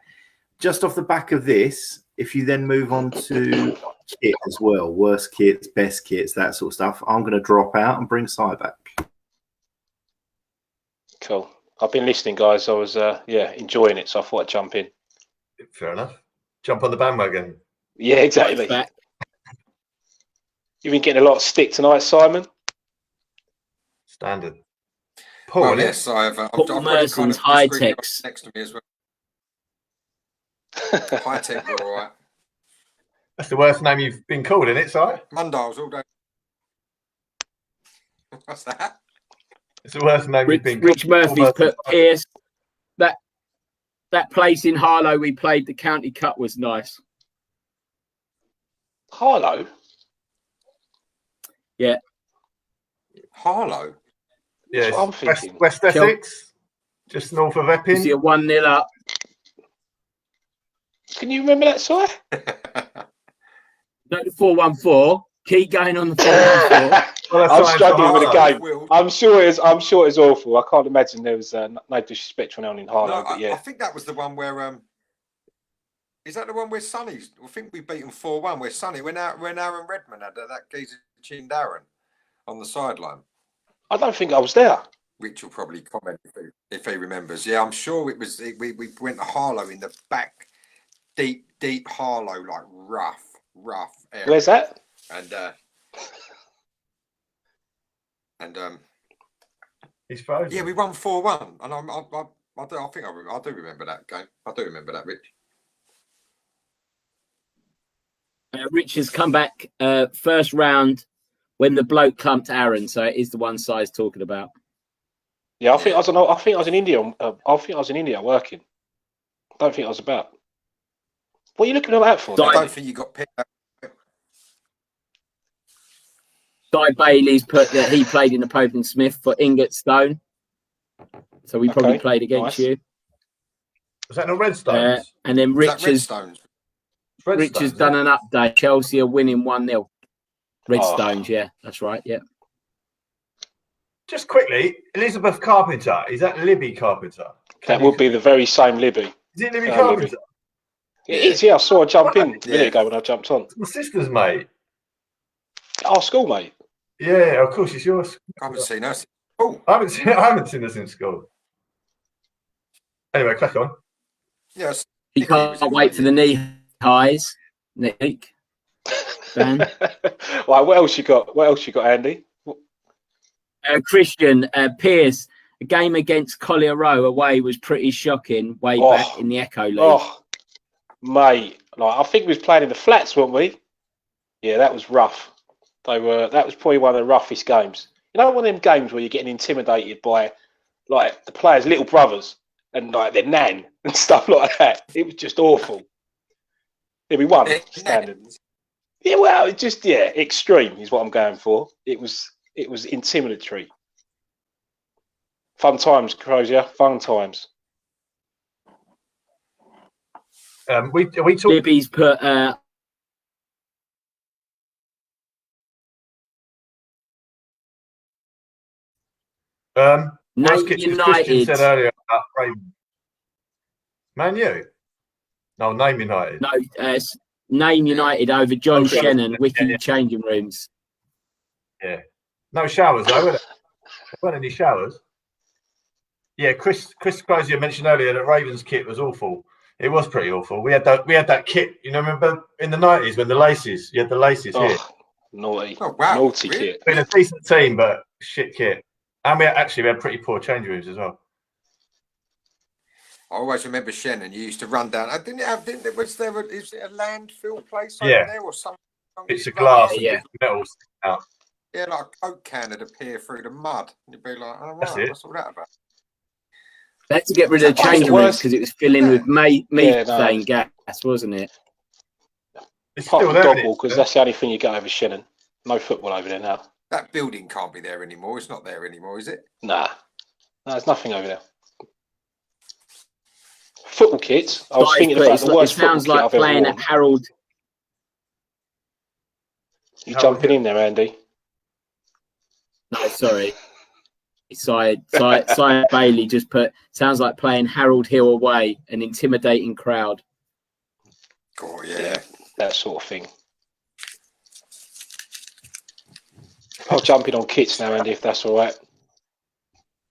Just off the back of this, if you then move on to kit as well, worst kits, best kits, that sort of stuff, I'm going to drop out and bring Si back. Cool. I've been listening, guys. I was enjoying it, so I thought I'd jump in. Fair enough. Jump on the bandwagon. Yeah, exactly. You've been getting a lot of stick tonight, Simon. Standard. Paul, well, yes, I have. Paul Merson's high techs next to me as well. High tech, were all right. That's the worst name you've been called, isn't it, Si? Mundials all day. What's that? It's the worst name you've been called. Rich Murphy's put Pierce. That place in Harlow we played the County Cup was nice. Harlow? Yeah. Harlow? Yes. I'm thinking. West Essex, just north of Epping. You're 1-0 up. Can you remember that, Si? No, the 4-1-4. Keep going on the 4-1-4. I'm struggling with the game. I'm sure it's awful. I can't imagine there was no disrespect for anyone in Harlow. No, but yeah. I think that was the one where is that the one where Sonny? I think we beat them 4-1. Where Sonny when Aaron Redmond had that geezer chinned Aaron on the sideline. I don't think I was there. Rich will probably comment if he remembers. Yeah, I'm sure it was. We went to Harlow in the back, deep Harlow, like rough area. Where's that? And he's frozen. Yeah, we won 4-1, and I do remember that game. I do remember that, Rich. Rich has come back first round when the bloke clumped Aaron, so it is the one size talking about. Yeah, I think I was in India. I think I was in India working. I don't think I was about. What are you looking at that for? I don't think you got picked up. Guy Bailey's put that he played in the Pope and Smith for Ingatstone, so we probably played against you. Was that the Redstones? And then Rich has done an update. Chelsea are winning 1-0. Redstones, yeah, that's right, yeah. Just quickly, Elizabeth Carpenter, is that Libby Carpenter? That would be the very same Libby. Is it Libby Carpenter? Libby. It is, yeah. I saw her jump in a minute ago when I jumped on. It's my sister's mate. Our schoolmate. Yeah, of course, it's yours. I haven't seen her. Oh, I haven't seen her since school. Anyway, crack on. Yes. You can't wait for the knee highs, Nick. Dan. Right, what else you got? Andy? Christian Pierce a game against Collier Row away was pretty shocking way back in the Echo League. Oh, mate. Like, I think we was playing in the flats, weren't we? Yeah, that was rough. That was probably one of the roughest games. You know, one of them games where you're getting intimidated by like the players' little brothers and like their nan and stuff like that. It was just awful. Yeah, we won standard. Yeah, well, it just extreme is what I'm going for. It was intimidatory. Fun times, Crozier. Fun times. We talked. Libby's put Worst Name Kitchens Christian United. said earlier about Raven. Man U? No, Name United. No, Name United over John Okay. Shannon, Wiki Yeah. changing rooms. Yeah. No showers though, were there? There weren't any showers. Yeah, Chris Crozier mentioned earlier that Ravens kit was awful. It was pretty awful. We had that kit, you know, remember in the 90s when you had the laces here. Naughty. Oh, wow. Naughty Really? kit. Been a decent team, but shit kit. And we had pretty poor change rooms as well. I always remember Shannon. You used to run down. Is there a landfill place over Yeah. there or something? It's a glass and Yeah. metal out. Yeah, like a Coke can would appear through the mud. You'd be like, oh, That's right, it. what's all that about? They had to get rid of the That's changing the rooms worst. because it was filling with Yeah, methane gas, wasn't it? It's Apart still from there. dog isn't wall, it? because that's the only thing you get over Shannon. No football over there now. That building can't be there anymore. It's not there anymore, is it? Nah. No, there's nothing over there. Football kits. I was Guys, thinking but about it's the like- worst it sounds football like kit I've playing ever at worn. Harold. You jumping in there, Andy? No, sorry. Side Bailey just put, sounds like playing Harold Hill away, an intimidating crowd. Oh, yeah. That sort of thing. I'll jump in on kits now, Andy, if that's all right.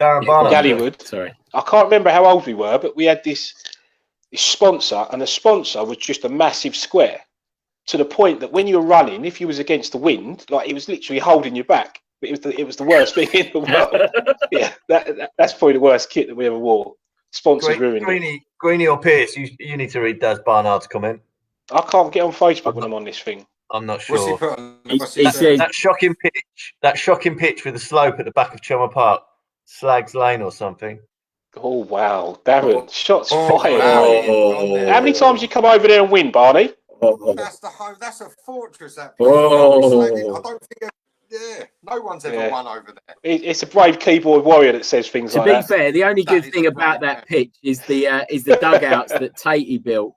Darren Yeah, Barnum. Gallywood. Sorry. I can't remember how old we were, but we had this sponsor, and the sponsor was just a massive square, to the point that when you were running, if you was against the wind, like it was literally holding you back. It was the worst thing in the world. Yeah, that's probably the worst kit that we ever wore. Sponsors ruined it. Greeny or Pierce, you need to read Daz Barnard's comment. I can't get on Facebook when I'm on this thing. I'm not What's he sure. put on? He What's he said- said? That shocking pitch with the slope at the back of Chelmer Park, Slags Lane or something. Oh, wow. Darren, shots Oh, fired. wow. Oh. How many times you come over there and win, Barney? That's the home. That's a fortress. That Oh. place. I don't think. Yeah, no one's ever won over there. It's a brave keyboard warrior that says things To like be that. fair, the only That good is thing a about great that pitch is the dugouts that Tatey built.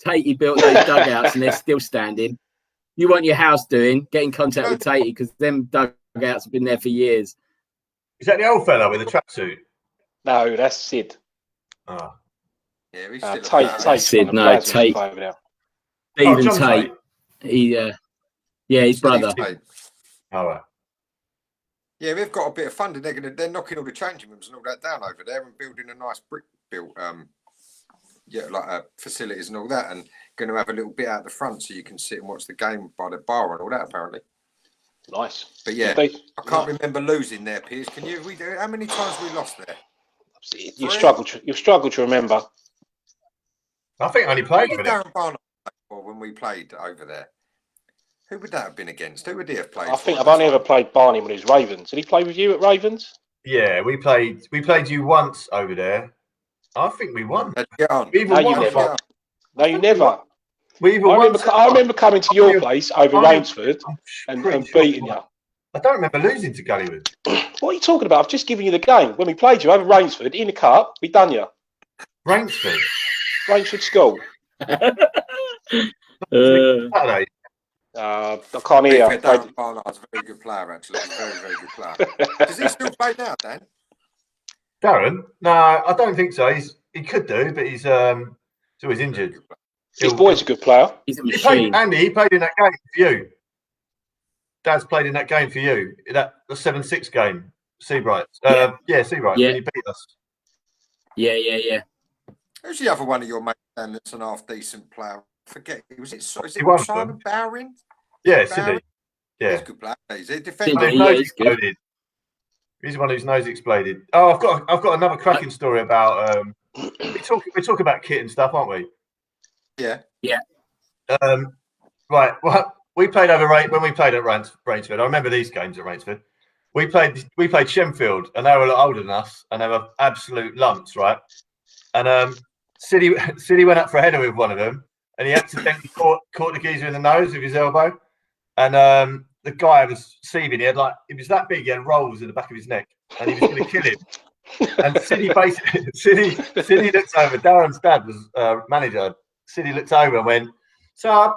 Tatey built those dugouts and they're still standing. You want your house doing, get in contact with Tatey because them dugouts have been there for years. Is that the old fella with the tracksuit? No, that's Sid. Oh. Yeah, we Tate, still. Sid, no, Tate. Tate. Over there. Stephen John Tate. His brother. All right. Yeah, we've got a bit of funding. They're knocking all the changing rooms and all that down over there and building a nice brick built, facilities and all that, and going to have a little bit out the front so you can sit and watch the game by the bar and all that. Apparently, Nice. but yeah, They- I can't remember losing there, Piers. Can you? How many times we lost there? You struggle to remember. I think I only played Who for did it. Darren Barnard play for when we played over there? Who would that have been against? Who would he have played? I think for I've at only the ever time? played Barney when he was Ravens. Did he play with you at Ravens? Yeah, we played you once over there. I think we won. Let's get on. We even No, you won. never. No, you never. We even I won. remember coming to your place over Rainsford and beating you. I don't remember losing to Gallywood. What are you talking about? I've just given you the game. When we played you over Rainsford in the cup, we done you. Rainsford. Rainsford School. Saturday. I can't hear you. Darren Barnard's a very good player, actually. He's a very, very good player. Does he still play now, Dan? Darren? No, I don't think so. He could do, but he's always injured. His boy's a good player. He's a He played, machine. Andy, he played in that game for you. Dad's played in that game for you. The 7-6 game. Seabright. Seabright. Yeah. When he beat us. Yeah. Who's the other one of your mates, Dan, that's an half-decent player? Forget. Is it one of Simon them. Bowring? Yeah, Bowring? Sidney. He's Yeah. a good player. He's a Sidney, defender. yeah, he's good. He's the one whose nose exploded. Oh, I've got another cracking story about. We talk about kit and stuff, aren't we? Yeah. Right. Well, we played when we played at Rainsford. I remember these games at Rainsford. We played Shenfield, and they were a lot older than us, and they were absolute lumps, right? And City went up for a header with one of them, and he accidentally caught the geezer in the nose with his elbow, and the guy was seething. He was that big. He had rolls in the back of his neck, and he was going to kill him. And City looked over. Darren's dad was manager. City looked over and went, "Sub,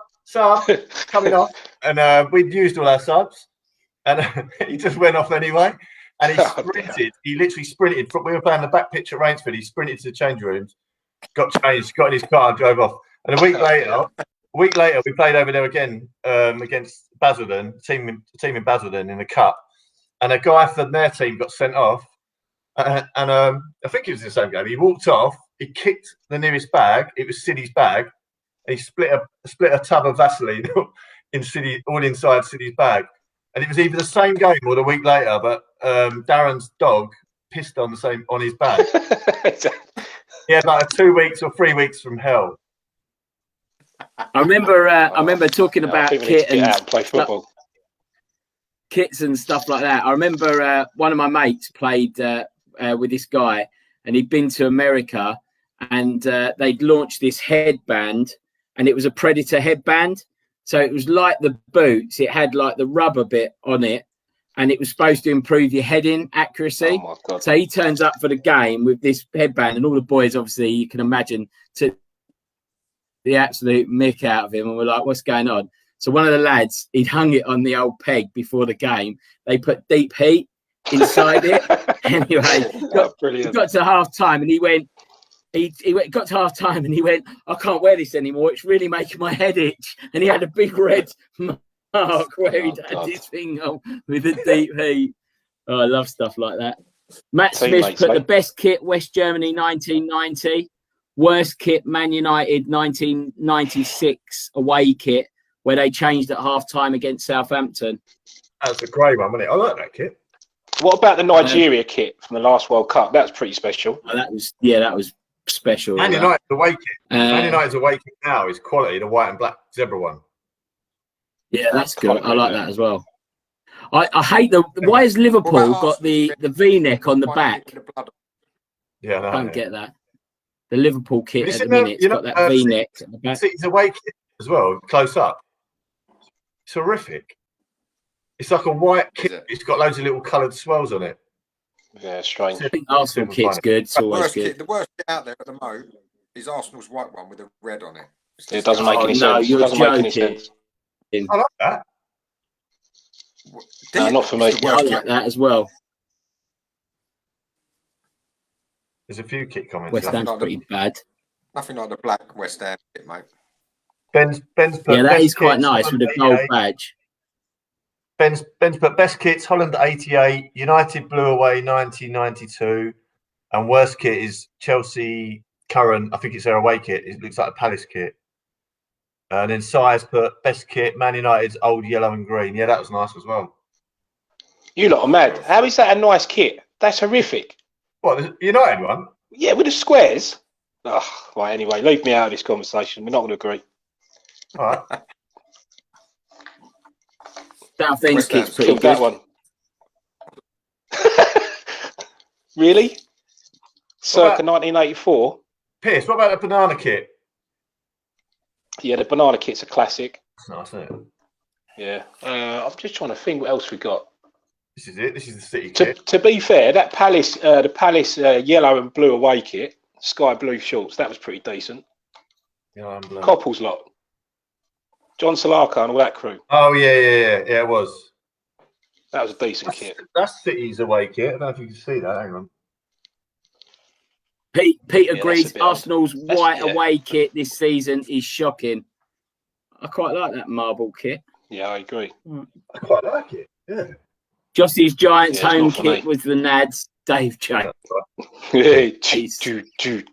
coming off." And we'd used all our subs, and he just went off anyway. And he sprinted. He literally sprinted. We were playing the back pitch at Rainsford. He sprinted to the change rooms, got changed, got in his car, and drove off. And a week later, we played over there again against Basildon, team in Basildon in the cup. And a guy from their team got sent off. And I think it was the same game. He walked off. He kicked the nearest bag. It was City's bag. And he split a tub of Vaseline all inside City's bag. And it was either the same game or the week later, but Darren's dog pissed on his bag. He had like 2 weeks or 3 weeks from hell. I remember talking about kit and play football. Kits and stuff like that. I remember one of my mates played with this guy, and he'd been to America, and they'd launched this headband, and it was a Predator headband. So it was like the boots. It had like the rubber bit on it, and it was supposed to improve your heading accuracy. Oh my God. So he turns up for the game with this headband, and all the boys, obviously, you can imagine, took the absolute mick out of him, and we're like, what's going on? So one of the lads, he'd hung it on the old peg before the game. They put deep heat inside it. Anyway, got to half time, and he got to half time, and he went, I can't wear this anymore. It's really making my head itch. And he had a big red mark where he'd had his thing on with the deep heat. Oh, I love stuff like that. Matt Smith put the best kit, West Germany 1990. Worst kit, Man United 1996 away kit, where they changed at half time against Southampton. That's a great one, wasn't it? I like that kit. What about the Nigeria kit from the last World Cup? That was pretty special. Oh, that was special. Man United's away kit. Man United's away kit now is quality, the white and black zebra one. Yeah, that's good. I like that as well. I hate why has Liverpool got the V-neck on the back? Yeah, I don't get that. The Liverpool kit at the minute, it's got that V-neck at the back. City's away kit as well, close up. It's horrific. It's like a white kit. It's got loads of little coloured swells on it. Yeah, strange. I think Arsenal kit's good. It's always good. The worst kit out there at the moment is Arsenal's white one with the red on it. It doesn't make any sense. You're doesn't joking. make any sense. I like that. No, not for me. I like that as well. There's a few kit comments. West Ham's pretty bad. Nothing like the black West Ham kit, mate. Ben's yeah, that is quite nice with a gold badge. Ben's put best kits, Holland 88, United blew away 1992, and worst kit is Chelsea current. I think it's their away kit. It looks like a Palace kit. And then Si's put best kit, Man United's old yellow and green. Yeah, that was nice as well. You lot are mad. How is that a nice kit? That's horrific. What, the United one? Yeah, with the squares. Oh, right, anyway, leave me out of this conversation. We're not going to agree. All right. South-End's kit's pretty good. That one. Really? Circa 1984? Pierce, what about the banana kit? Yeah, the banana kit's a classic. That's nice, isn't it? Yeah. I'm just trying to think what else we got. This is it. This is the City kit. To be fair, that Palace, the Palace yellow and blue away kit, sky blue shorts, that was pretty decent. Yellow and blue. Coppell's lot. John Salaka and all that crew. Oh, yeah, it was. That was a decent kit. That's City's away kit. I don't know if you can see that. Hang on. Pete agrees Arsenal's white away kit this season is shocking. I quite like that marble kit. Yeah, I agree. I quite like it. Yeah. Jossie's Giants home kit with the Nads. Dave J.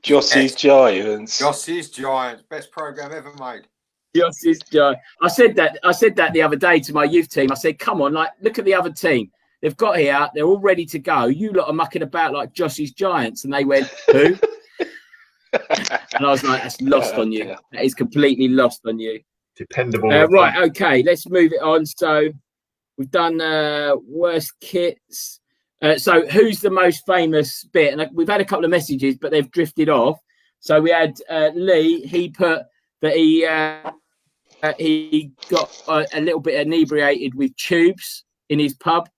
Jossie's Giants. Jossie's Giants. Best programme ever made. Jossie's Giants. I said that the other day to my youth team. I said, come on, look at the other team. They've got here. They're all ready to go. You lot are mucking about like Josh's Giants. And they went, who? And I was like, that's lost on you. That is completely lost on you. Dependable. Right, okay, let's move it on. So we've done worst kits. So who's the most famous bit? And we've had a couple of messages, but they've drifted off. So we had Lee. He put that he got a little bit inebriated with tubes in his pub.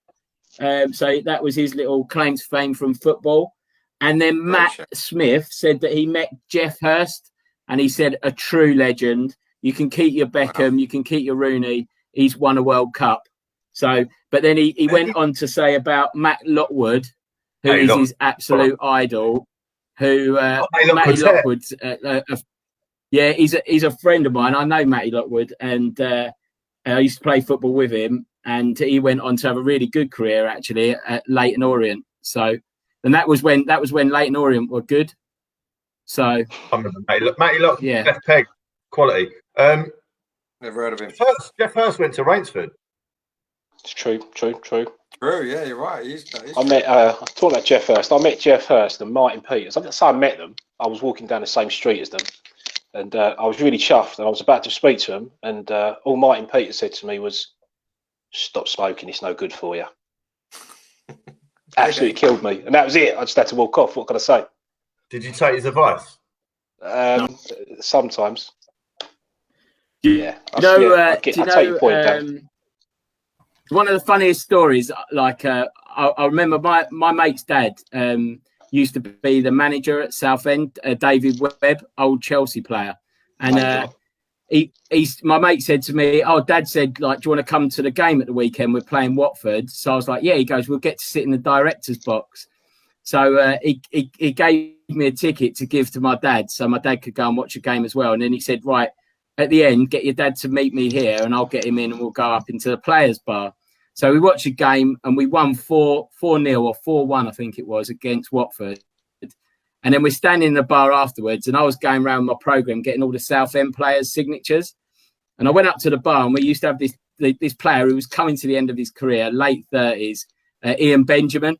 So that was his little claim to fame from football. And then Matt Smith said that he met Jeff Hurst, and he said, a true legend. You can keep your Beckham, you can keep your Rooney. He's won a World Cup. So, but then he went on to say about Matt Lockwood, who is his absolute idol. Who Matty Lockwood? Yeah, he's a friend of mine. I know Matty Lockwood, and I used to play football with him. And he went on to have a really good career actually at Leyton Orient. So, and that was when Leyton Orient were good. So I remember Matty Lockwood, yeah, left peg quality. Never heard of him. Jeff Hurst went to Rainsford. It's true. True, yeah, you're right. I met talking about Jeff Hurst. I met Jeff Hurst and Martin Peters. I didn't say I met them. I was walking down the same street as them, and I was really chuffed. And I was about to speak to them, and all Martin Peters said to me was, "Stop smoking. It's no good for you." Absolutely killed me, and that was it. I just had to walk off. What can I say? Did you take his advice? Sometimes. Yeah. I take your point down. One of the funniest stories, like I remember my mate's dad used to be the manager at Southend, David Webb, old Chelsea player. And my mate said to me, "Oh, Dad said, like, do you want to come to the game at the weekend? We're playing Watford." So I was like, "Yeah." He goes, "We'll get to sit in the director's box." So he gave me a ticket to give to my dad, so my dad could go and watch a game as well. And then he said, "Right, at the end, get your dad to meet me here, and I'll get him in, and we'll go up into the players' bar." So we watched a game, and we won 4-0 or 4-1, I think it was, against Watford. And then we're standing in the bar afterwards, and I was going around my program getting all the Southend players' signatures. And I went up to the bar, and we used to have this player who was coming to the end of his career, late 30s, Ian Benjamin.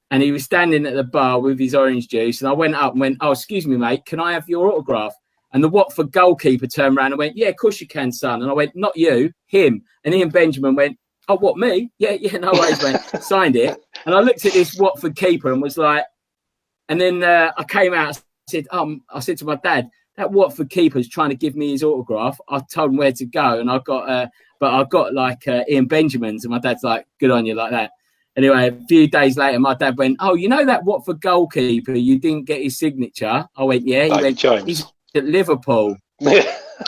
And he was standing at the bar with his orange juice. And I went up and went, "Oh, excuse me, mate, can I have your autograph?" And the Watford goalkeeper turned around and went, "Yeah, of course you can, son." And I went, "Not you, him." And Ian Benjamin went, "Oh, what, me? Yeah, no worries, mate." Signed it. And I looked at this Watford keeper and was like, and then I came out, I said to my dad, "That Watford keeper's trying to give me his autograph." I told him where to go, and I got like Ian Benjamin's, and my dad's like, "Good on you," like that. Anyway, a few days later, my dad went, "Oh, you know that Watford goalkeeper, you didn't get his signature?" I went, "Yeah." He went, James. "He's at Liverpool."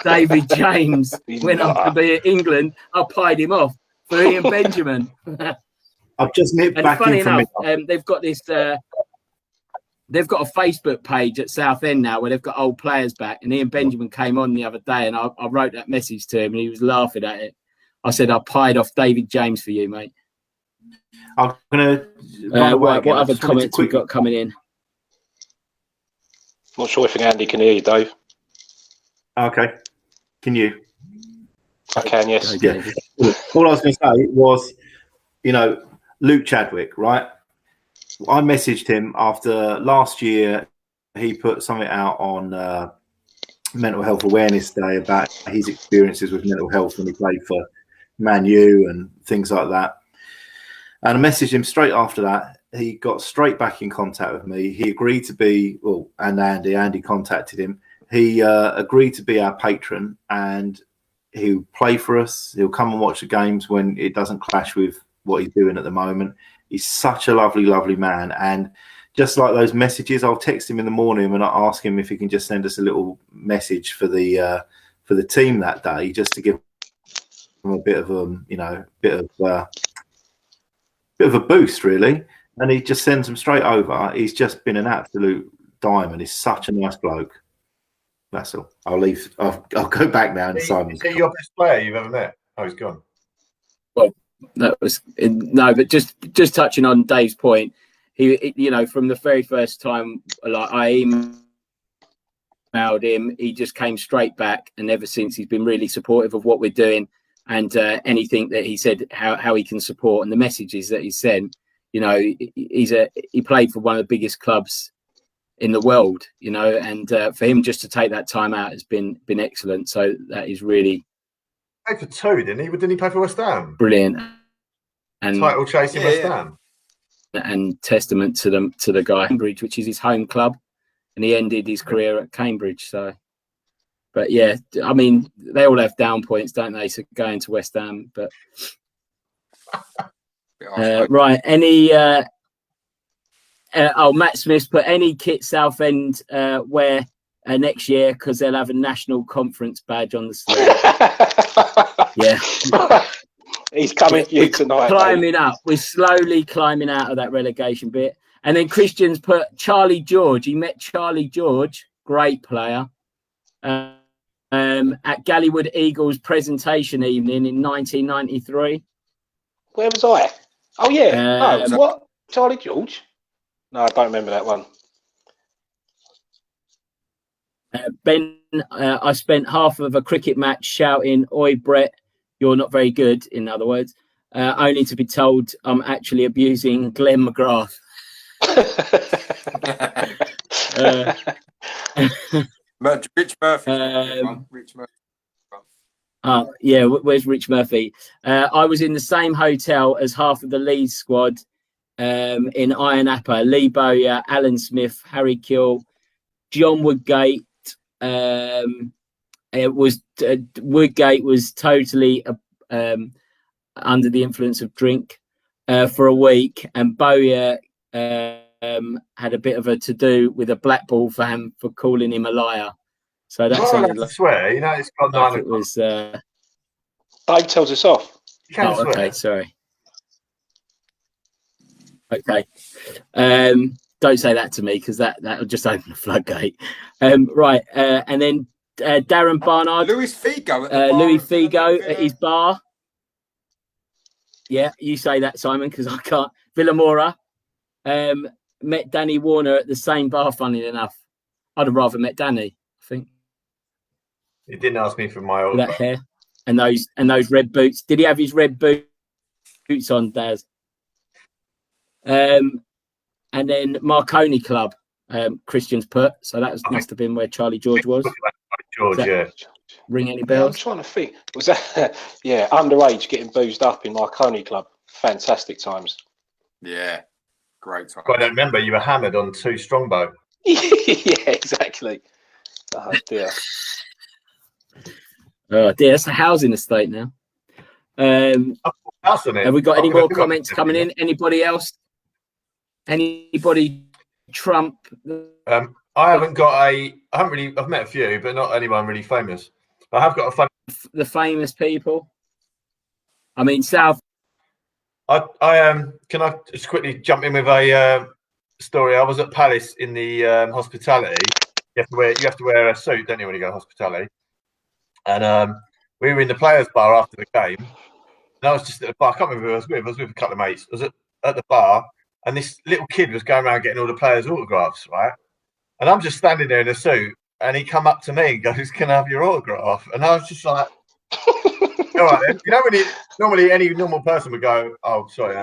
David James went on to be at England. I pied him off for Ian Benjamin. I've just nipped back funny in from enough, they've got this. They've got a Facebook page at Southend now where they've got old players back. And Ian Benjamin came on the other day, and I wrote that message to him, and he was laughing at it. I said, "I pied off David James for you, mate." I'm going to. What other comments we got coming in? Not sure if Andy can hear you, Dave. Okay. Can you? I can, yes. Yeah. All I was going to say was, Luke Chadwick, right? I messaged him after last year. He put something out on Mental Health Awareness Day about his experiences with mental health when he played for Man U and things like that. And I messaged him straight after that. He got straight back in contact with me. He agreed to be, and Andy contacted him. He agreed to be our patron, and he'll play for us. He'll come and watch the games when it doesn't clash with what he's doing at the moment. He's such a lovely, lovely man. And just like those messages, I'll text him in the morning and I'll ask him if he can just send us a little message for the team that day, just to give him a bit of a boost, really. And he just sends them straight over. He's just been an absolute diamond. He's such a nice bloke. That's all. I'll leave. I'll go back now. And Simon, is he your best player you've ever met? Oh, he's gone. Well, that was but just touching on Dave's point, he from the very first time, like, I emailed him, he just came straight back, and ever since he's been really supportive of what we're doing. and anything that he said, how he can support, and the messages that he sent. You know, he played for one of the biggest clubs in the world. You know, and for him just to take that time out has been excellent. So that is really. He played for two, didn't he? Didn't he play for West Ham? Brilliant. And title chasing West Ham. And testament to the guy, Cambridge, which is his home club, and he ended his career at Cambridge. So, but yeah, I mean, they all have down points, don't they? So going to West Ham, but right. Any? Matt Smith's put any kit Southend wear next year because they'll have a national conference badge on the sleeve. Yeah. He's coming for you tonight. Climbing up. We're slowly climbing out of that relegation bit. And then Christian's put Charlie George. He met Charlie George, great player, at Gallywood Eagles presentation evening in 1993. Where was I? Oh, yeah. What? Charlie George? No, I don't remember that one. Ben, I spent half of a cricket match shouting, "Oi, Brett, you're not very good," in other words, only to be told I'm actually abusing Glenn McGrath. Rich Murphy. Rich Murphy. Yeah, where's Rich Murphy? I was in the same hotel as half of the Leeds squad in Iron Appa. Lee Bowyer, Alan Smith, Harry Kill, John Woodgate. It was Woodgate was totally under the influence of drink for a week, and Bowyer had a bit of a to-do with a Blackpool fan for calling him a liar. So that's I swear, you know, it's got like it was. Dave tells us off. Oh, okay, sorry. Okay, don't say that to me because that'll just open a floodgate. Right, and then Darren Barnard, Louis Figo at his bar. Yeah, you say that, Simon, because I can't. Villamora met Danny Warner at the same bar. Funny enough, I'd have rather met Danny. I think he didn't ask me for my old that hair and those red boots. Did he have his red boots on, Daz? And then Marconi Club, Christian's put. So that must have been where Charlie George was. George, yeah. Ring any bells? I'm trying to think. Was that underage getting boozed up in Marconi Club? Fantastic times. Yeah, great time. I don't remember you were hammered on 2 Strongbow. Yeah, exactly. Oh dear. Oh dear, that's a housing estate now. Have we got any more comments coming in? Anybody else? Anybody trump? I've met a few, but not anyone really famous. I have got a fun. The famous people. I mean, South. Can I just quickly jump in with a story? I was at Palace in the hospitality. You have to wear a suit, don't you, when you go to hospitality? And we were in the players' bar after the game. And I was just at the bar. I can't remember who I was with. I was with a couple of mates. I was at the bar, and this little kid was going around getting all the players' autographs, right? And I'm just standing there in a suit, and he come up to me and goes, "Can I have your autograph?" And I was just like, "All right then." You know, when normally any normal person would go, "Oh, sorry,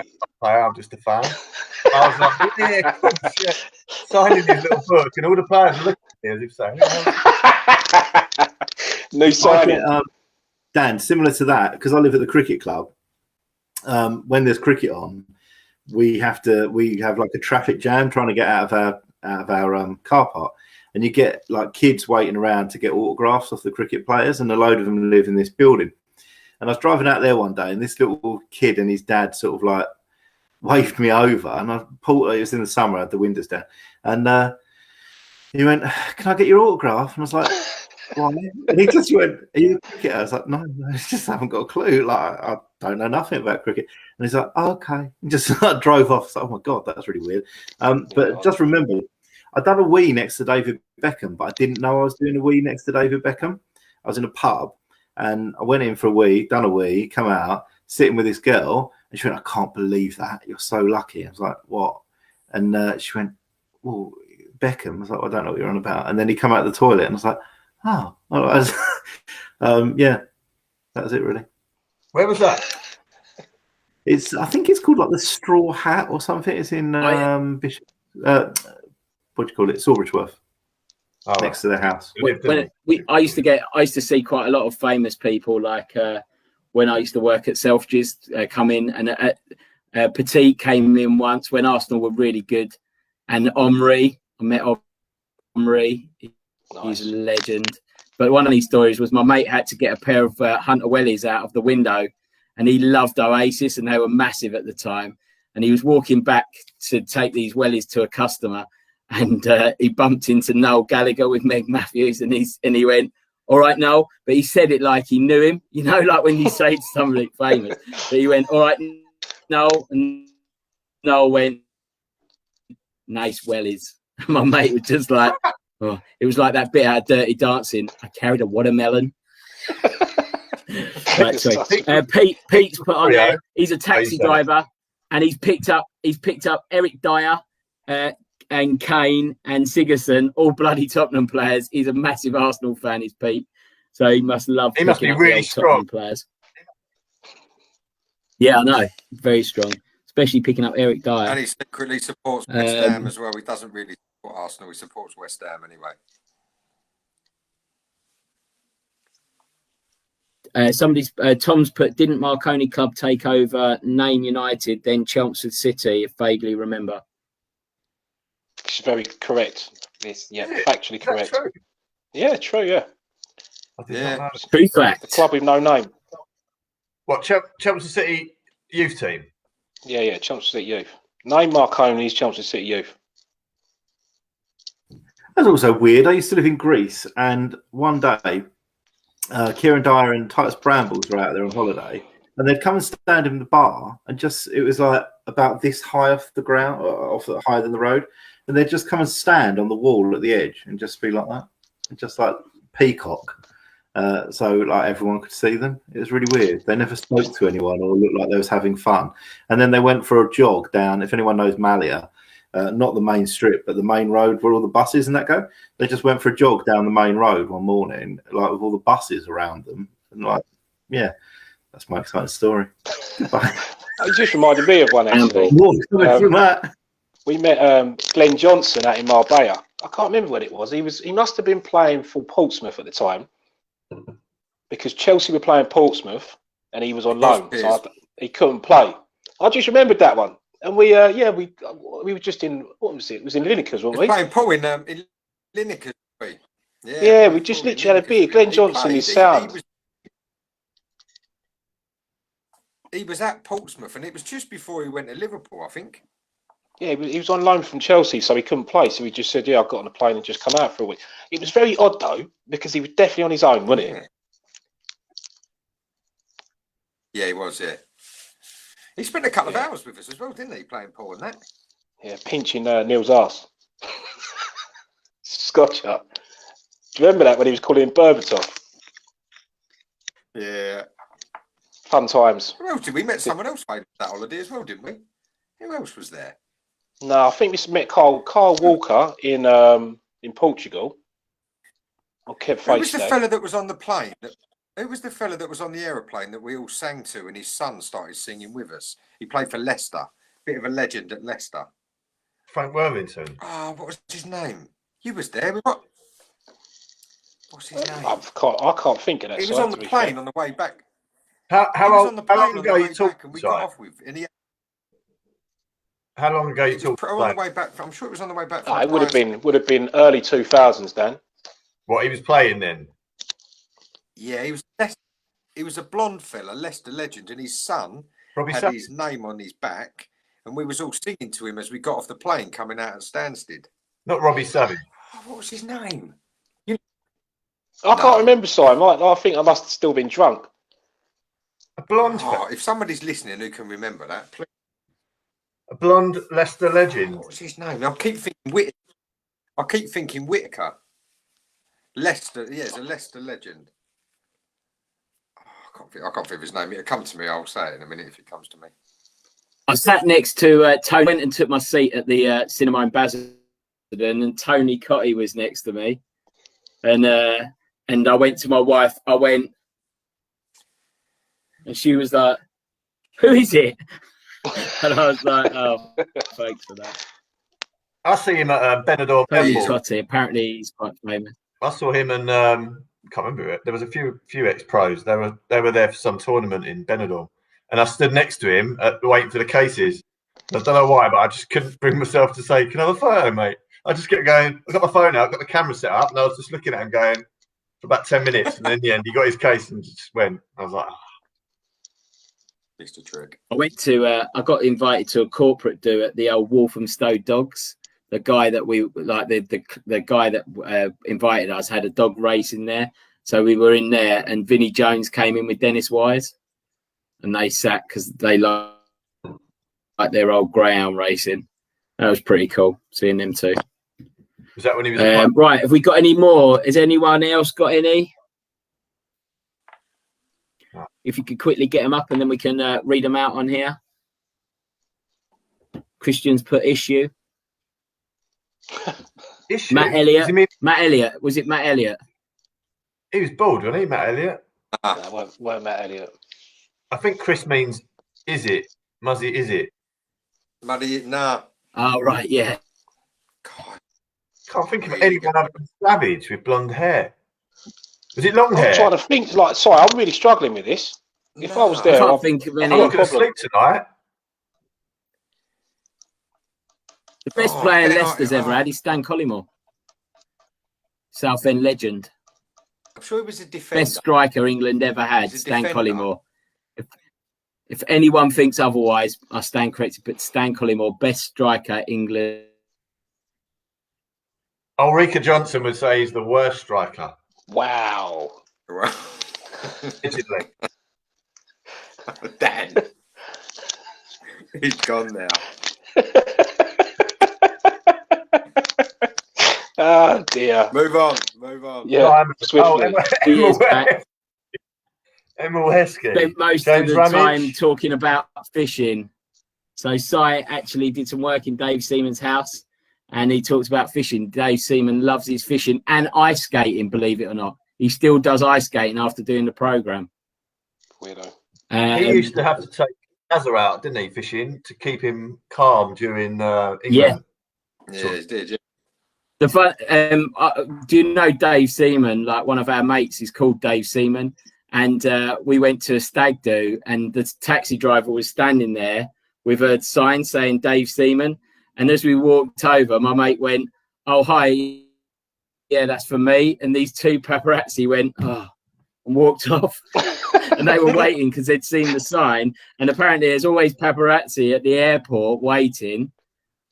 I'm just a fan." I was like, "Yeah, yeah." Signing his little book, and all the players were looking at me as if saying, "No signing." Dan, similar to that, because I live at the cricket club. When there's cricket on, we have like a traffic jam trying to get out of our car park, and you get like kids waiting around to get autographs off the cricket players, and a load of them live in this building. And I was driving out there one day, and this little kid and his dad sort of like waved me over, and I pulled. It was in the summer, I had the windows down, and he went, "Can I get your autograph?" And I was like, "Why?" And he just went, "Are you a cricketer?" I was like, "No, I just haven't got a clue. Like, I don't know nothing about cricket." And he's like, "Oh, okay." And just drove off. I was like, "Oh my god, that's really weird." But just remember, I'd done a wee next to David Beckham, but I didn't know I was doing a wee next to David Beckham. I was in a pub, and I went in for a wee, done a wee, come out, sitting with this girl, and she went, "I can't believe that. You're so lucky." I was like, "What?" And she went, "Well, Beckham." I was like, "I don't know what you're on about." And then he come out of the toilet, and I was like, "Oh, all right." Yeah, that was it really. Where was that? I think it's called like the Straw Hat or something. It's in Bishop. What do you call it? Sawbridgeworth, next to their house. I used to see quite a lot of famous people, like when I used to work at Selfridges, come in, and Petit came in once when Arsenal were really good, and Omri. I met Omri. He's a legend. But one of these stories was my mate had to get a pair of Hunter Wellies out of the window, and he loved Oasis, and they were massive at the time. And he was walking back to take these wellies to a customer, and he bumped into Noel Gallagher with Meg Matthews, and he went, "All right, Noel," but he said it like he knew him, you know, like when you say to somebody famous. But he went, "All right, Noel," and Noel went, "Nice wellies." My mate was just like, oh, it was like that bit out of Dirty Dancing. I carried a watermelon. Right, sorry. Pete's put on there. He's a taxi driver, and he's picked up Eric Dyer and Kane and Sigurdsson, all bloody Tottenham players. He's a massive Arsenal fan, is Pete. So he must love. He must be really strong. Players. Yeah, I know, very strong, especially picking up Eric Dyer. And he secretly supports West Ham as well. He doesn't really support Arsenal. He supports West Ham anyway. Tom's put, didn't Marconi Club take over name United, then Chelmsford City, if vaguely remember? It's very correct. Factually correct. True? Yeah, true, yeah. True fact. The club with no name. What, Chelmsford City youth team? Yeah, Chelmsford City youth. Name Marconi's Chelmsford City youth. That's also weird. I used to live in Greece, and one day Kieran Dyer and Titus Brambles were out there on holiday, and they'd come and stand in the bar, and it was like about this high off the ground, higher than the road, and they'd just come and stand on the wall at the edge and just be like that, and just like peacock. So like everyone could see them. It was really weird. They never spoke to anyone or looked like they was having fun. And then they went for a jog down, if anyone knows Malia, not the main strip, but the main road where all the buses and that go. They just went for a jog down the main road one morning, like with all the buses around them. And like, yeah, that's my exciting story. It just reminded me of one actually. We met Glenn Johnson out in Marbella. I can't remember what it was. He must have been playing for Portsmouth at the time, because Chelsea were playing Portsmouth and he was on loan, so he couldn't play. I just remembered that one. And we were just in, what was it? It was in Lineker's, weren't we? Playing Paul in Lineker's. Yeah, we just literally had a beer. Glenn Johnson is sound. He was at Portsmouth, and it was just before he went to Liverpool, I think. Yeah, he was on loan from Chelsea, so he couldn't play. So he just said, "Yeah, I got on a plane and just come out for a week." It was very odd though, because he was definitely on his own, wasn't he? Yeah, he was. Yeah, he spent a couple of hours with us as well, didn't he? Playing Paul and that. Yeah, pinching Neil's arse. Scotch up. Do you remember that when he was calling him Berbatov? Yeah. Fun times. Who else did we met? Someone else played that holiday as well, didn't we? Who else was there? No, I think we met Carl Walker in Portugal. Or kept Who was the fella that was on the plane? Who was the fella that was on the aeroplane that we all sang to, and his son started singing with us? He played for Leicester. Bit of a legend at Leicester. Frank Worthington. Oh, what was his name? You was there. What's his name? I can't think of that. He was on the plane on the way back. How long ago you talked? And we got off with. How long ago you talked? On the way back. I'm sure it was on the way back. It would have been early 2000s, Dan. What, he was playing then? Yeah, he was a blonde fella, Leicester legend, and his son had his name on his back, and we was all singing to him as we got off the plane coming out of Stansted. Not Robbie Savage. Oh, what was his name? I can't remember, Simon. I think I must have still been drunk. A blonde. If somebody's listening who can remember that, please. A blonde Leicester legend. What was his name? I keep thinking Whittaker. Leicester, yeah, it's a Leicester legend. I can't think of his name. It'll come to me. I'll say it in a minute if it comes to me. I sat next to Tony. Went and took my seat at the cinema in Basildon, and Tony Cotty was next to me. And I went to my wife. I went, And she was like, "Who is it?" And I was like, "Oh, thanks for that." I see him at Benidorm Tony Airport. Totti, apparently he's quite famous. I saw him and can't remember it. There was a few ex-pros. They were there for some tournament in Benidorm, and I stood next to him waiting for the cases. I don't know why, but I just couldn't bring myself to say, "Can I have a photo, mate?" I just kept going. I got my phone out, got the camera set up, and I was just looking at him going for about 10 minutes, and then in the end, he got his case and just went. I was like, oh. Mr. Trick. I went to. I got invited to a corporate do at the old Walthamstow Dogs. The guy that we like, the guy that invited us had a dog race in there, so we were in there, and Vinnie Jones came in with Dennis Wise, and they sat because they like their old greyhound racing. That was pretty cool seeing them too. Was that when he was right? Have we got any more? Has anyone else got any? No. If you could quickly get them up, and then we can read them out on here. Christian's put issue. issue? Matt Elliott. Matt Elliott. Was it Matt Elliott? He was bald, wasn't he, Matt Elliott? No, weren't Matt Elliott. I think Chris means, is it? Muzzy, is it? Muddy, nah. Oh, right, yeah. God. Can't think of anyone other than Savage with blonde hair. Was it long hair? I'm trying to think. Like, sorry, I'm really struggling with this. If I was there, I can't think of any. I'm not going to sleep tonight. The best player Leicester's ever had is Stan Collymore. Southend legend. I'm sure he was a defender. Best striker England ever had, Stan defender. Collymore. If anyone thinks otherwise, I stand corrected, but Stan Collymore, best striker England. Ulrika Johnson would say he's the worst striker. Wow. Allegedly. Dan. He's gone now. Oh dear. Move on. Yeah. Emma Wesky. Spent most James of the Ramage. time talking about fishing. So Si actually did some work in Dave Seaman's house, and he talks about fishing. Dave Seaman loves his fishing and ice skating, believe it or not. He still does ice skating after doing the programme. Weirdo. He used to have to take Azza out, didn't he, fishing, to keep him calm during England. Yeah. Yeah, he did, yeah. The fun, do you know Dave Seaman? Like, one of our mates is called Dave Seaman, and we went to a stag do, and the taxi driver was standing there with a sign saying Dave Seaman, and as we walked over, my mate went, "Oh, hi, yeah, that's for me," and these two paparazzi went, "Oh," and walked off. And they were waiting because they'd seen the sign, and apparently there's always paparazzi at the airport waiting,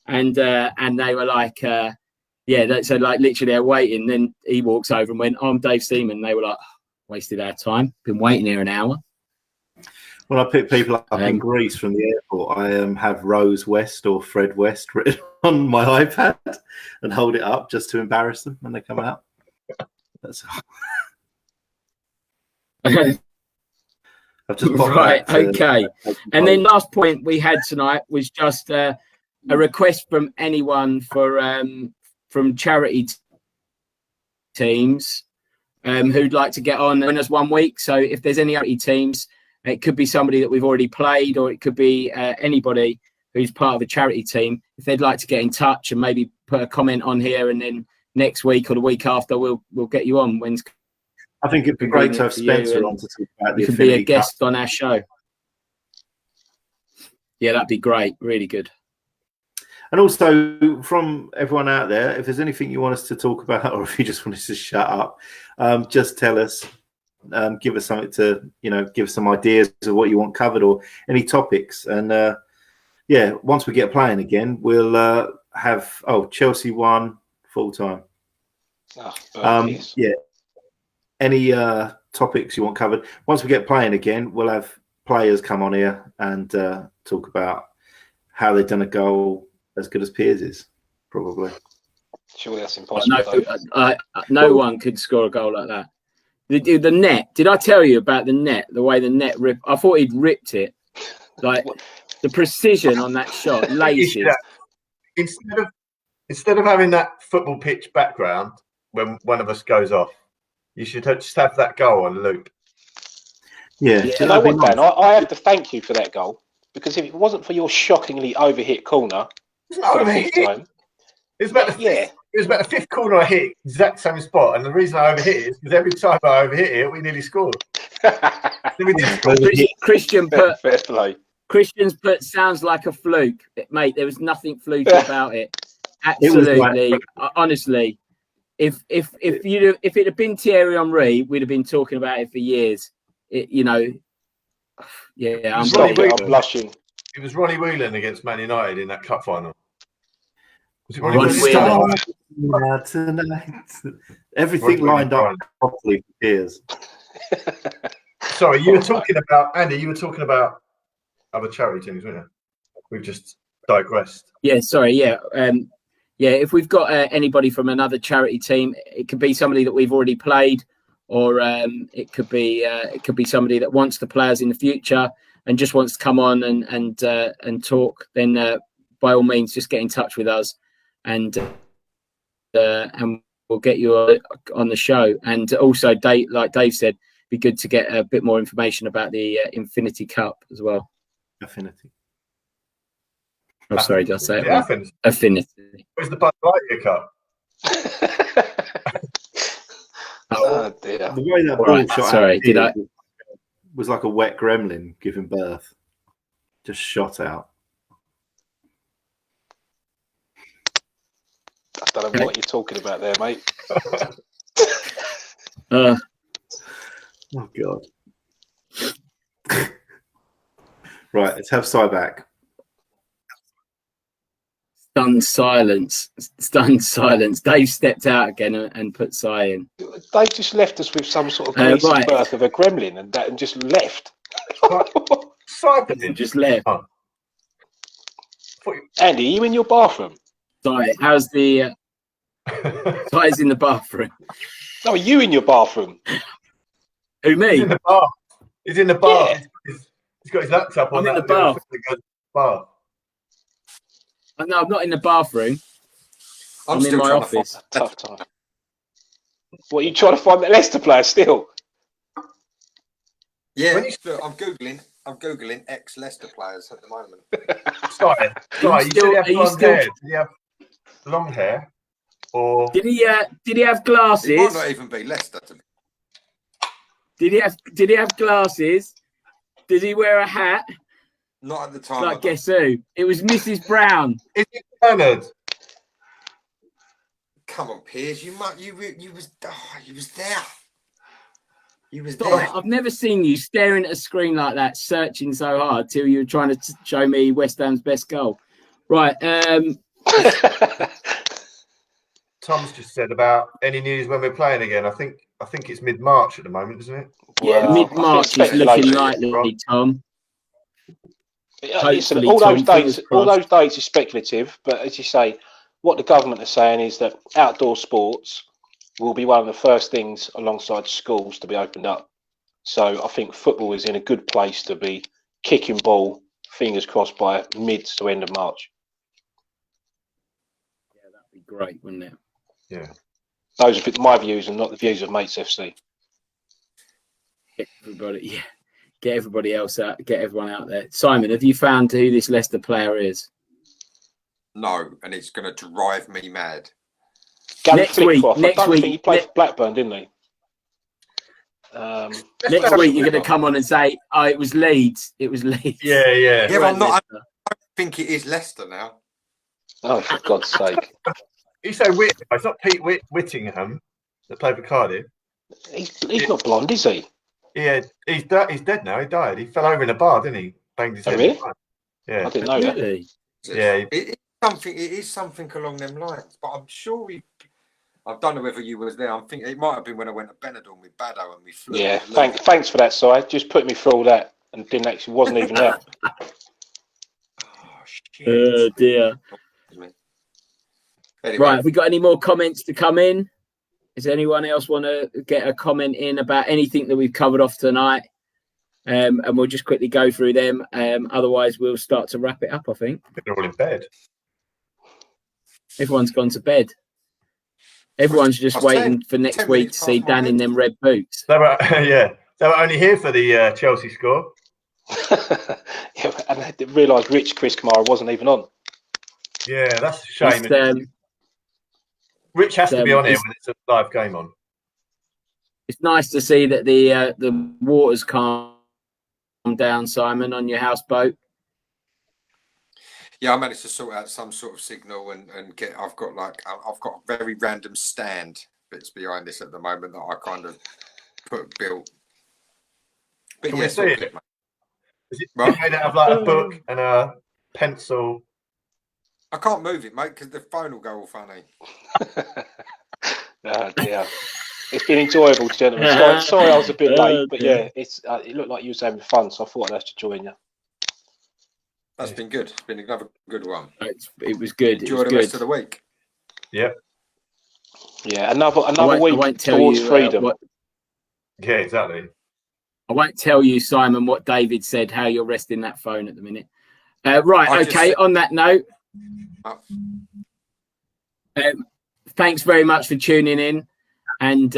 and they were like, so like literally they're waiting. Then he walks over and went, "Oh, I'm Dave Seaman." They were like, "Wasted our time. Been waiting here an hour." When I pick people up in Greece from the airport, I have Rose West or Fred West written on my iPad and hold it up just to embarrass them when they come out. That's I've just right, okay. And then last point we had tonight was just a request from anyone for from charity teams who'd like to get on in us 1 week. So if there's any charity teams, it could be somebody that we've already played, or it could be anybody who's part of a charity team. If they'd like to get in touch and maybe put a comment on here, and then next week or the week after, we'll get you on. When's I think it'd be great to have Spencer on to talk about the you could be a Affinity guest Cup. on our show. Yeah, that'd be great. Really good. And also, from everyone out there, if there's anything you want us to talk about, or if you just want us to shut up, just tell us. Give us something to, give us some ideas of what you want covered, or any topics. And once we get playing again, we'll have Chelsea won full time. Any topics you want covered. Once we get playing again, we'll have players come on here and talk about how they've done a goal as good as Piers' probably. Surely that's impossible. No one could score a goal like that. The net. Did I tell you about the net? The way the net ripped. I thought he'd ripped it. Like the precision on that shot. Laces. Instead of having that football pitch background when one of us goes off, you should just have that goal on loop. Yeah, Yeah. You know what, Dan? I have to thank you for that goal, because if it wasn't for your shockingly overhit corner It's not for the overhit. fifth time, It was about it was about the fifth corner I hit, exact same spot. And the reason I overhit it is because every time I overhit it, we nearly scored. Then we did score. Christian put fair play. Christian's put sounds like a fluke, mate. There was nothing fluky about it. Absolutely, honestly. If it had been Thierry Henry, we'd have been talking about it for years. I'm blushing. It was Ronnie Whelan against Man United in that cup final. Was it Ronnie Whelan? Tonight. Everything lined up properly for years. Sorry, you were talking about, Andy, you were talking about other charity teams, weren't you? We've just digressed. Yeah, sorry, yeah. If we've got anybody from another charity team, it could be somebody that we've already played, or it could be somebody that wants to play us in the future and just wants to come on and talk. Then by all means, just get in touch with us, and we'll get you on the show. And also, Dave, like Dave said, it'd be good to get a bit more information about the Infinity Cup as well. Affinity. Oh, sorry, did I say it? Athens. Affinity. Where's the Bud Light Cup? Oh dear. The way that ball shot sorry, did I? Was like a wet gremlin giving birth. Just shot out. I don't know what you're talking about there, mate. Oh God. Right, let's have Cy back. Stunned silence. Dave stepped out again and put Cy in. They just left us with some sort of greasy birth of a gremlin and just left. Just left. Andy, are you in your bathroom? Sorry, how's the Cy's in the bathroom? No, are you in your bathroom? Who, me? He's in the bar. He's in the bar. Yeah. He's got his laptop on I'm in the bar. Bar. No, I'm not in the bathroom. I'm in my office. Tough time. What, are you trying to find the Leicester player still? Yeah, look, I'm googling ex-Leicester players at the moment. Sorry, you said he had blonde hair. Did he have long hair? Or did he have glasses? He might not even be Leicester. Did he have glasses? Did he wear a hat? Not at the time. Like, guess who? It was Mrs. Brown. Is it Bernard? Come on, Piers. You was there. You was Stop. there. I've never seen you staring at a screen like that, searching so hard till you were trying to show me West Ham's best goal. Right. Tom's just said about any news when we're playing again. I think it's mid-March at the moment, isn't it? Yeah, mid-March is looking likely, Tom. Listen, all those dates are speculative, but as you say, what the government are saying is that outdoor sports will be one of the first things alongside schools to be opened up. So I think football is in a good place to be kicking ball, fingers crossed, by mid to end of March. Yeah, that'd be great, wouldn't it? Yeah. Those are my views and not the views of Mates FC. Get everybody else out. Get everyone out there. Simon, have you found who this Leicester player is? No, and it's going to drive me mad. Next week. I think he played for Blackburn, didn't he? Next week, you're going to come on and say, "Oh, it was Leeds. It was Leeds." Yeah. Yeah, but I don't think it is Leicester now. Oh, for God's sake! You say Whit? It's not Pete Whittingham that played for Cardiff. He's not blonde, is he? Yeah, he's dead now. He died. He fell over in a bar, didn't he? Banged his head. Really? Yeah. I didn't know that. Really? Yeah. It is something along them lines, but I'm sure I don't know whether you was there. I'm thinking it might have been when I went to Benidorm with Bado and we flew. Yeah, thanks for that, Si. Just put me through all that and wasn't even there. Oh, shit. Oh dear. Anyway. Right, have we got any more comments to come in? Does anyone else want to get a comment in about anything that we've covered off tonight? And we'll just quickly go through them. Otherwise, we'll start to wrap it up, I think. They're all in bed. Everyone's gone to bed. Everyone's just waiting for next week to see Dan in them red boots. Yeah. So we're only here for the Chelsea score. Yeah, and I didn't realise Chris Kamara wasn't even on. Yeah, that's a shame. It's, Rich has to be on here it's- when it's a live game on. It's nice to see that the water's calmed down, Simon, on your houseboat. Yeah, I managed to sort out some sort of signal and get. I've got a very random stand bits behind this at the moment that I kind of built. But Can yeah, we see it? good, mate. Is it made out of like a book and a pencil? I can't move it, mate, because the phone will go all funny. Oh dear. It's been enjoyable, gentlemen. Sorry I was a bit late, but yeah, it looked like you was having fun, so I thought I'd have to join you. That's been good. It's been another good one. It was good. Enjoy the rest of the week. Yep. Yeah, another week towards freedom. Yeah, exactly. I won't tell you, Simon, what David said, how you're resting that phone at the minute. Right, okay, on that note, thanks very much for tuning in, and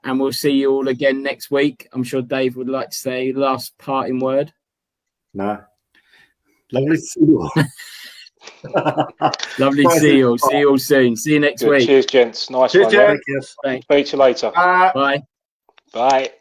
we'll see you all again next week. I'm sure Dave would like to say last parting word. No. Lovely to see you all. Lovely to see you all. See you all soon. See you next week. Cheers, gents. Nice Cheers, one. gents. Speak to you later. Bye. Bye.